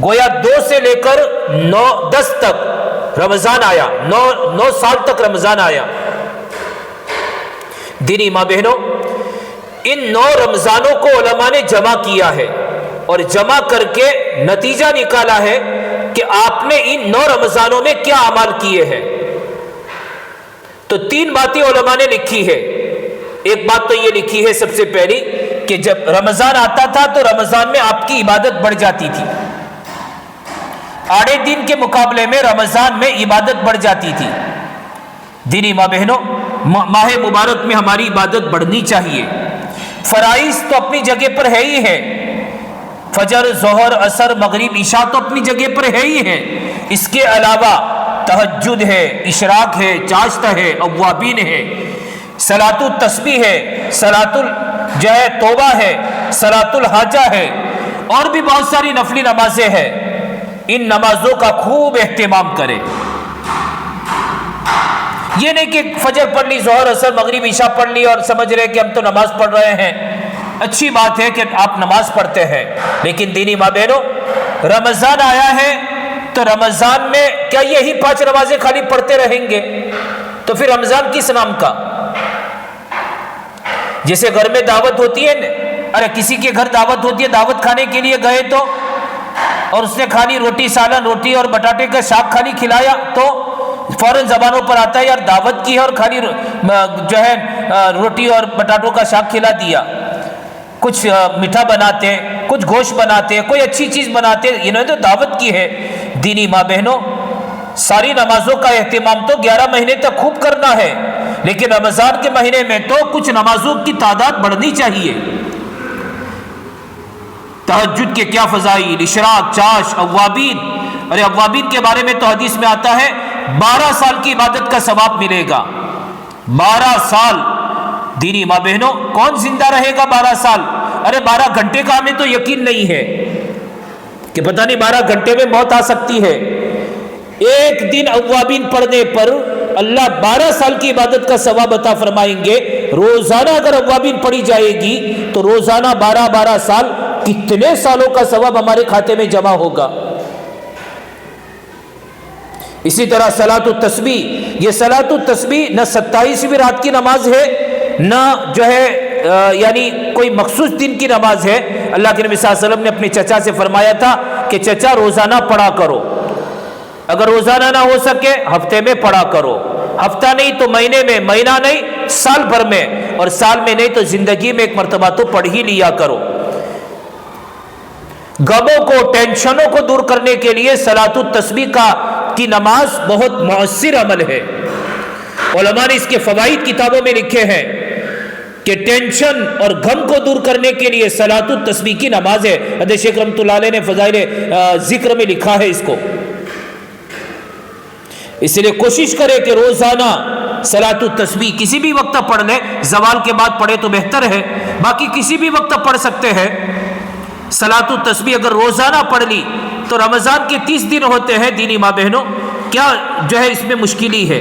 گویا 2 سے لے کر 10 تک رمضان آیا, 9 سال تک رمضان آیا. دینی ماں بہنوں ان 9 رمضانوں کو علماء نے جمع کیا ہے اور جمع کر کے نتیجہ نکالا ہے کہ آپ نے ان 9 رمضانوں میں کیا اعمال کیے ہیں. تو 3 باتیں علماء نے لکھی ہے. ایک بات تو یہ لکھی ہے سب سے پہلی کہ جب رمضان آتا تھا تو رمضان میں آپ کی عبادت بڑھ جاتی تھی. آڑے دن کے مقابلے میں رمضان میں عبادت بڑھ جاتی تھی. دینی ماں بہنوں ماہ مبارک میں ہماری عبادت بڑھنی چاہیے. فرائض تو اپنی جگہ پر ہے ہی ہے, فجر, ظہر, عصر, مغرب, عشاء تو اپنی جگہ پر ہے ہی ہے. اس کے علاوہ تہجد ہے، اشراق ہے، چاشت ہے، اوابین ہے، صلاۃ التسبیح ہے، صلاۃ جو ہے توبہ ہے، صلاۃ الحاجہ ہے، اور بھی بہت ساری نفلی نمازیں ہیں۔ ان نمازوں کا خوب اہتمام کرے۔ یہ نہیں کہ فجر پڑھ لی، ظہر، عصر، مغرب، عشاء پڑھ لی اور سمجھ رہے کہ ہم تو نماز پڑھ رہے ہیں۔ اچھی بات ہے کہ آپ نماز پڑھتے ہیں، لیکن دینی ماں بہنوں، رمضان آیا ہے تو رمضان میں کیا یہی 5 نمازیں خالی پڑھتے رہیں گے؟ تو پھر رمضان کس نام کا؟ جیسے گھر میں دعوت ہوتی ہے، ارے کسی کے گھر دعوت ہوتی ہے، دعوت کھانے کے لیے گئے تو، اور اس نے خالی روٹی سالن، روٹی اور بٹاٹے کا ساگ خالی کھلایا تو فوراً زبانوں پر آتا ہے یار دعوت کی ہے اور خالی جو ہے روٹی اور بٹاٹوں کا ساگ کھلا دیا۔ کچھ میٹھا بناتے، کچھ گوشت بناتے، کوئی اچھی چیز بناتے، انہوں نے تو دعوت کی ہے۔ دینی ماں بہنوں، ساری نمازوں کا اہتمام تو 11 مہینے تک خوب کرنا ہے، لیکن رمضان کے مہینے میں تو کچھ نمازوں کی تعداد بڑھنی چاہیے۔ تہجد کے کیا فضائل، اشراق، چاش، اوابین۔ ارے اوابین کے بارے میں تو حدیث میں آتا ہے 12 سال کی عبادت کا ثواب ملے گا۔ 12 سال دینی ماں بہنوں، کون زندہ رہے گا 12 سال؟ ارے 12 گھنٹے کا ہمیں تو یقین نہیں ہے کہ پتہ نہیں 12 گھنٹے میں موت آ سکتی ہے۔ ایک دن اوابین پڑھنے پر اللہ 12 سال کی عبادت کا ثواب عطا فرمائیں گے۔ روزانہ اگر اوابین پڑھی جائے گی تو روزانہ 12 سال، کتنے سالوں کا ثواب ہمارے کھاتے میں جمع ہوگا۔ اسی طرح صلاۃ التسبیح، یہ صلاۃ التسبیح نہ 27ویں رات کی نماز ہے، نہ جو ہے یعنی کوئی مخصوص دن کی نماز ہے۔ اللہ کے نبی صلی اللہ علیہ وسلم نے اپنے چچا سے فرمایا تھا کہ چچا روزانہ پڑھا کرو، اگر روزانہ نہ ہو سکے ہفتے میں پڑھا کرو، ہفتہ نہیں تو مہینے میں، مہینہ نہیں سال بھر میں، اور سال میں نہیں تو زندگی میں ایک مرتبہ تو پڑھ ہی لیا کرو۔ غموں کو، ٹینشنوں کو دور کرنے کے لیے صلاۃ التسبیح کی نماز بہت مؤثر عمل ہے۔ علماء نے اس کے فوائد کتابوں میں لکھے ہیں کہ ٹینشن اور غم کو دور کرنے کے لیے صلاۃ التسبیح کی نماز ہے۔ حضرت شیخ رحمۃ اللہ علیہ نے فضائل ذکر میں لکھا ہے اس کو۔ اس لیے کوشش کرے کہ روزانہ صلاۃ التسبیح کسی بھی وقت پڑھ لے، زوال کے بعد پڑھے تو بہتر ہے، باقی کسی بھی وقت پڑھ سکتے ہیں۔ صلاۃ التسبیح اگر روزانہ پڑھ لی تو رمضان کے 30 دن ہوتے ہیں دینی ماں بہنوں، کیا جو ہے اس میں مشکلی ہے۔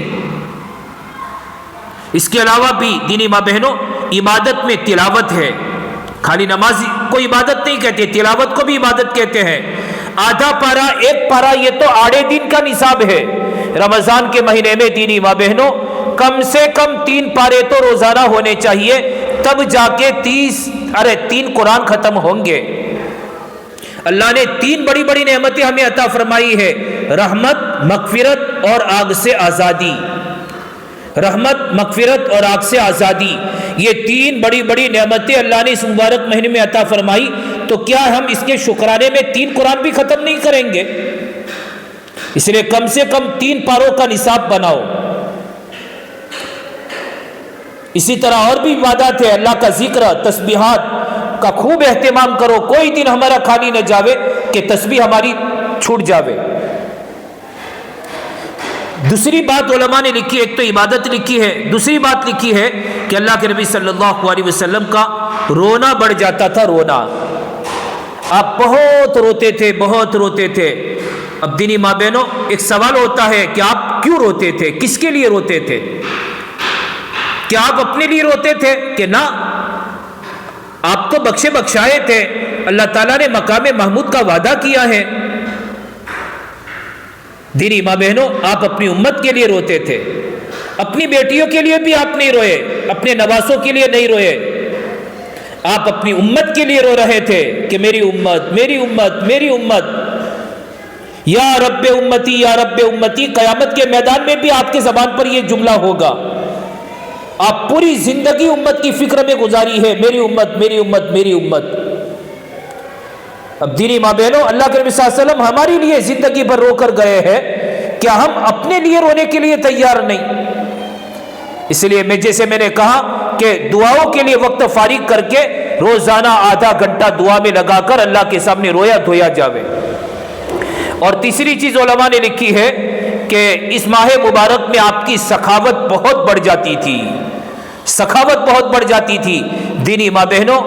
اس کے علاوہ بھی دینی ماں بہنوں عبادت میں تلاوت ہے، خالی نماز کو عبادت نہیں کہتے، تلاوت کو بھی عبادت کہتے ہیں۔ آدھا پارا، ایک پارا، یہ تو آڑے دن کا نصاب ہے۔ رمضان کے مہینے میں دینی ماں بہنوں کم سے کم 3 پارے تو روزانہ ہونے چاہیے، تب جا کے 3 قرآن ختم ہوں گے۔ اللہ نے 3 بڑی بڑی نعمتیں ہمیں عطا فرمائی ہے، رحمت، مغفرت اور آگ سے آزادی۔ رحمت، مغفرت اور آگ سے آزادی، یہ 3 بڑی بڑی نعمتیں اللہ نے اس مبارک مہینے میں عطا فرمائی، تو کیا ہم اس کے شکرانے میں 3 قرآن بھی ختم نہیں کریں گے؟ اس لیے کم سے کم 3 پاروں کا نصاب بناؤ۔ اسی طرح اور بھی عبادات ہے، اللہ کا ذکر، تسبیحات کا خوب اہتمام کرو، کوئی دن ہمارا خالی نہ جاوے کہ تسبیح ہماری چھوٹ جاوے۔ دوسری بات علماء نے لکھی، ایک تو عبادت لکھی ہے، دوسری بات لکھی ہے کہ اللہ کے نبی صلی اللہ علیہ وسلم کا رونا بڑھ جاتا تھا، رونا، آپ بہت روتے تھے، بہت روتے تھے۔ اب دینی ماں بہنوں ایک سوال ہوتا ہے کہ آپ کیوں روتے تھے، کس کے لیے روتے تھے؟ کیا آپ اپنے لیے روتے تھے؟ کہ نہ، آپ تو بخشے بخشائے تھے، اللہ تعالیٰ نے مقام محمود کا وعدہ کیا ہے۔ دینی ماں بہنوں آپ اپنی امت کے لیے روتے تھے، اپنی بیٹیوں کے لیے بھی آپ نہیں روئے، اپنے نواسوں کے لیے نہیں روئے، آپ اپنی امت کے لیے رو رہے تھے کہ میری امت، میری امت، میری امت، یا رب امتی، یا رب امتی۔ قیامت کے میدان میں بھی آپ کے زبان پر یہ جملہ ہوگا۔ آپ پوری زندگی امت کی فکر میں گزاری ہے، میری امت، میری امت، میری امت۔ اب دینی ماں بہنوں اللہ کے نبی صلی اللہ علیہ وسلم ہماری لیے زندگی بھر رو کر گئے ہیں، کیا ہم اپنے لیے رونے کے لیے تیار نہیں؟ اس لیے میں نے کہا کہ دعاؤں کے لیے وقت فارغ کر کے روزانہ آدھا گھنٹہ دعا میں لگا کر اللہ کے سامنے رویا دھویا جاوے۔ اور تیسری چیز علماء نے لکھی ہے کہ اس ماہ مبارک میں آپ کی سخاوت بہت بڑھ جاتی تھی، سخاوت بہت بڑھ جاتی تھی۔ دینی ماں بہنوں،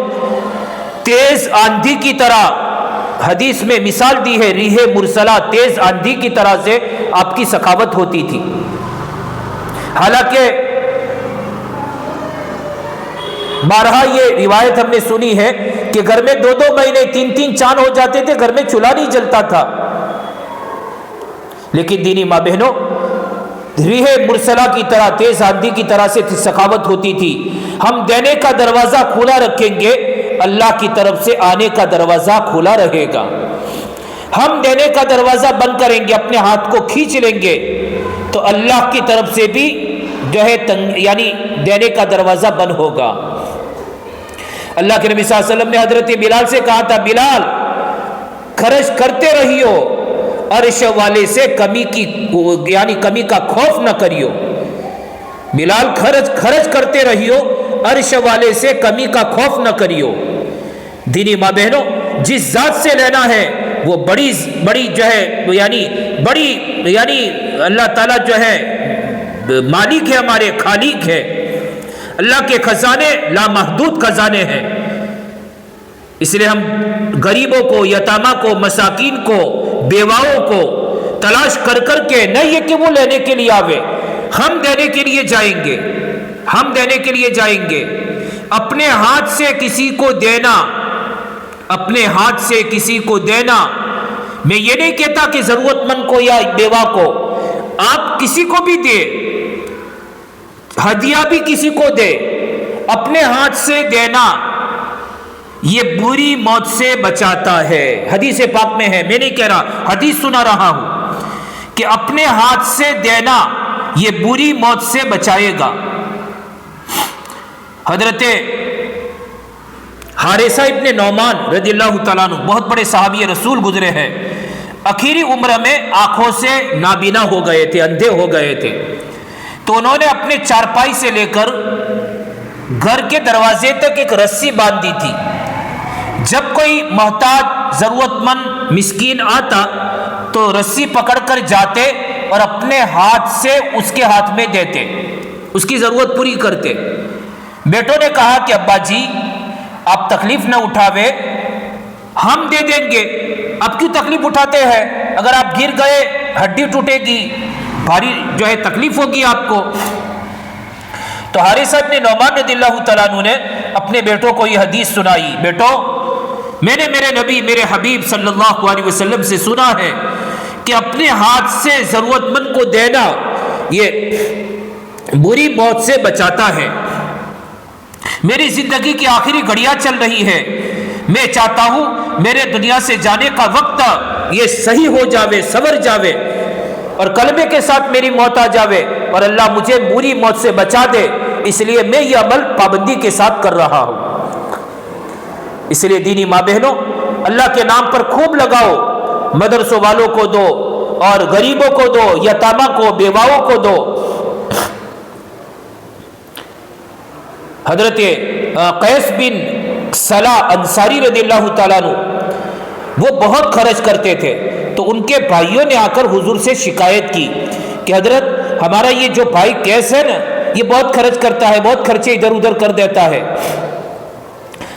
تیز آندھی کی طرح حدیث میں مثال دی ہے، ریح مرسلہ، تیز آندھی کی طرح سے آپ کی سخاوت ہوتی تھی۔ حالانکہ بارہا یہ روایت ہم نے سنی ہے کہ گھر میں 2 مہینے 3 چاند ہو جاتے تھے، گھر میں چولہا نہیں جلتا تھا، لیکن دینی ماں بہنوں ریح مرسلہ کی طرح، تیز آندھی کی طرح سے سخاوت ہوتی تھی۔ ہم دینے کا دروازہ کھلا رکھیں گے، اللہ کی طرف سے آنے کا دروازہ کھلا رہے گا۔ ہم دینے کا دروازہ بند کریں گے، اپنے ہاتھ کو کھینچ لیں گے، تو اللہ کی طرف سے بھی جو ہے یعنی دینے کا دروازہ بند ہوگا۔ اللہ کے نبی صلی اللہ علیہ وسلم نے حضرت بلال سے کہا تھا، بلال خرچ کرتے رہیو، عرش والے سے کمی کا خوف نہ کریو۔ بلال خرچ کرتے رہیو، عرش والے سے کمی کا خوف نہ کریو۔ دینی ماں بہنوں، جس ذات سے لینا ہے وہ بڑی جو ہے یعنی اللہ تعالیٰ جو ہے مالک ہے، ہمارے خالق ہے۔ اللہ کے خزانے لامحدود خزانے ہیں، اس لیے ہم غریبوں کو، یتامہ کو، مساکین کو، بیواؤں کو تلاش کر کے، نہیں یہ کہ وہ لینے کے لیے آوے، ہم دینے کے لیے جائیں گے، ہم دینے کے لیے جائیں گے۔ اپنے ہاتھ سے کسی کو دینا، اپنے ہاتھ سے کسی کو دینا، میں یہ نہیں کہتا کہ ضرورت مند کو یا بیوہ کو، آپ کسی کو بھی دے، ہدیہ بھی کسی کو دے، اپنے ہاتھ سے دینا یہ بری موت سے بچاتا ہے۔ حدیث پاک میں ہے، میں نہیں کہہ رہا، حدیث سنا رہا ہوں کہ اپنے ہاتھ سے دینا یہ بری موت سے بچائے گا۔ حضرت حارثہ ابن نعمان رضی اللہ تعالیٰ عنہ بہت بڑے صحابی رسول گزرے ہیں، آخری عمر میں آنکھوں سے نابینا ہو گئے تھے، اندھے ہو گئے تھے، تو انہوں نے اپنے چارپائی سے لے کر گھر کے دروازے تک ایک رسی باندھ دی تھی۔ جب کوئی محتاج، ضرورت مند، مسکین آتا تو رسی پکڑ کر جاتے اور اپنے ہاتھ سے اس کے ہاتھ میں دیتے، اس کی ضرورت پوری کرتے۔ بیٹوں نے کہا کہ ابا جی آپ تکلیف نہ اٹھاوے، ہم دے دیں گے، اب کیوں تکلیف اٹھاتے ہیں؟ اگر آپ گر گئے ہڈی ٹوٹے گی، بھاری جو ہے تکلیف ہوگی آپ کو۔ تو حارثہ ابن نعمان رضی اللہ تعالیٰ عنہ نے اپنے بیٹوں کو یہ حدیث سنائی، بیٹو میں نے میرے نبی، میرے حبیب صلی اللہ علیہ وسلم سے سنا ہے کہ اپنے ہاتھ سے ضرورت مند کو دینا یہ بری موت سے بچاتا ہے۔ میری زندگی کی آخری گھڑیاں چل رہی ہے، میں چاہتا ہوں میرے دنیا سے جانے کا وقت یہ صحیح ہو جاوے، سور جاوے، اور کلمے کے ساتھ میری موت آ جاوے اور اللہ مجھے بری موت سے بچا دے، اس لیے میں یہ عمل پابندی کے ساتھ کر رہا ہوں۔ اس لیے دینی ماں بہنوں، اللہ کے نام پر خوب لگاؤ، مدرسوں والوں کو دو اور غریبوں کو دو، یتامہ کو، بیواؤں کو دو۔ حضرت قیس بن صلاح انصاری رضی اللہ تعالیٰ عنہ وہ بہت خرچ کرتے تھے، تو ان کے بھائیوں نے آ کر حضور سے شکایت کی کہ حضرت ہمارا یہ جو بھائی قیس ہے نا، یہ بہت خرچ کرتا ہے، بہت خرچے ادھر ادھر کر دیتا ہے۔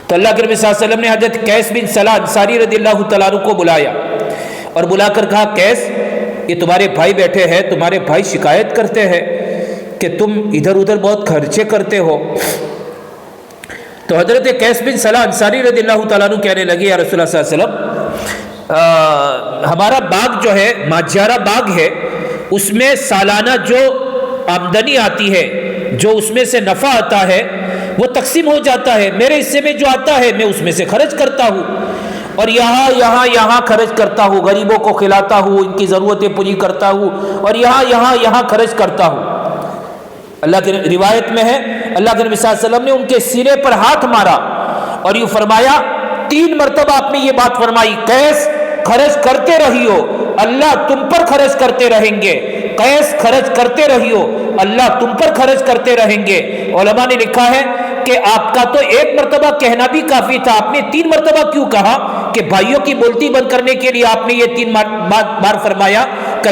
تو اللہ کے نبی صلی اللہ علیہ وسلم نے حضرت قیس بن صلاح انصاری رضی اللہ تعالیٰ عنہ کو بلایا اور بلا کر کہا، قیس یہ تمہارے بھائی بیٹھے ہیں، تمہارے بھائی شکایت کرتے ہیں کہ تم ادھر ادھر بہت خرچے کرتے ہو۔ تو حضرت قیس بن صلاح انصاری رضی اللہ تعالیٰ عنہ کہنے لگے، یا رسول اللہ صلی اللہ علیہ وسلم ہمارا باغ جو ہے، ماجھارا باغ ہے، اس میں سالانہ جو آمدنی آتی ہے، جو اس میں سے نفع آتا ہے وہ تقسیم ہو جاتا ہے، میرے حصے میں جو آتا ہے میں اس میں سے خرچ کرتا ہوں، اور یہاں خرچ کرتا ہوں، غریبوں کو کھلاتا ہوں، ان کی ضرورتیں پوری کرتا ہوں، اور یہاں خرچ کرتا ہوں۔ اللہ کی روایت میں ہے، اللہ کے نبی صلی اللہ علیہ وسلم نے ان کے سینے پر ہاتھ مارا اور یوں فرمایا، 3 مرتبہ آپ نے یہ بات فرمائی، قیس خرچ کرتے رہیو، اللہ تم پر خرچ کرتے رہیں گے، قیس خرچ کرتے رہیو، اللہ تم پر خرچ کرتے رہیں گے۔ علماء نے لکھا ہے کہ آپ کا تو 1 مرتبہ کہنا بھی کافی تھا، آپ نے 3 مرتبہ کیوں کہا؟ کہ بھائیوں کی بولتی بند کرنے کے لیے آپ نے یہ 3 بار فرمایا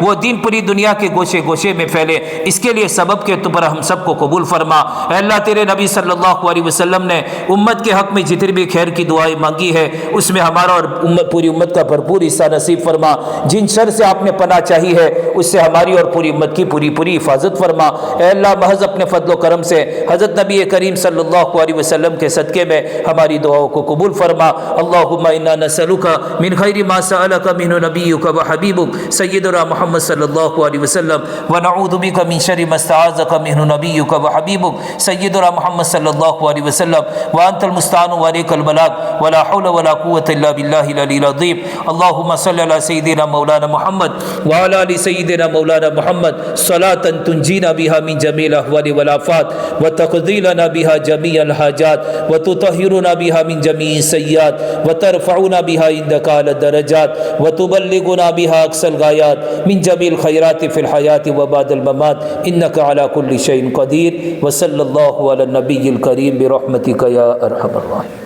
وہ دین پوری دنیا کے گوشے گوشے میں پھیلے، اس کے لیے سبب کے طور پر ہم سب کو قبول فرما۔ اے اللہ تیرے نبی صلی اللہ علیہ وسلم نے امت کے حق میں جتنی بھی خیر کی دعائیں مانگی ہے اس میں ہمارا اور پوری امت کا بھرپور حصہ نصیب فرما۔ جن شر سے آپ نے پناہ چاہی ہے اس سے ہماری اور پوری امت کی پوری حفاظت فرما۔ اے اللہ محض اپنے فضل و کرم سے حضرت نبی کریم صلی اللہ علیہ وسلم کے صدقے میں ہماری دعاؤں کو قبول فرما۔ اللہم انا نسألک من خیر ما سألک منہ نبیک و حبیبک سیدنا محمد صلی اللہ علیہ وسلم ونعوذ بک من شر ما استعاذک منہ نبیک و حبیبک سیدنا محمد صلی اللہ علیہ وسلم وانت المستعان وعلیک البلاغ ولا حول ولا قوة الا باللہ العلی العظیم۔ اللہم صلی علی سیدنا مولانا محمد وعلی آل سیدنا مولانا محمد صلاة تنجینا بها من جمیع الاحوال والآفات وتقضی لنا بها جمیع الحاجات وتطہرنا بها من جمیع السیئات وترفعنا بها عندك على الدرجات وتبلغنا بها اقصى الغایات من جمیع الخیرات فی الحیات وبعد الممات انك على كل شيء قدیر وصلی اللہ علی النبی الکریم برحمتک یا ارحم الراحمین۔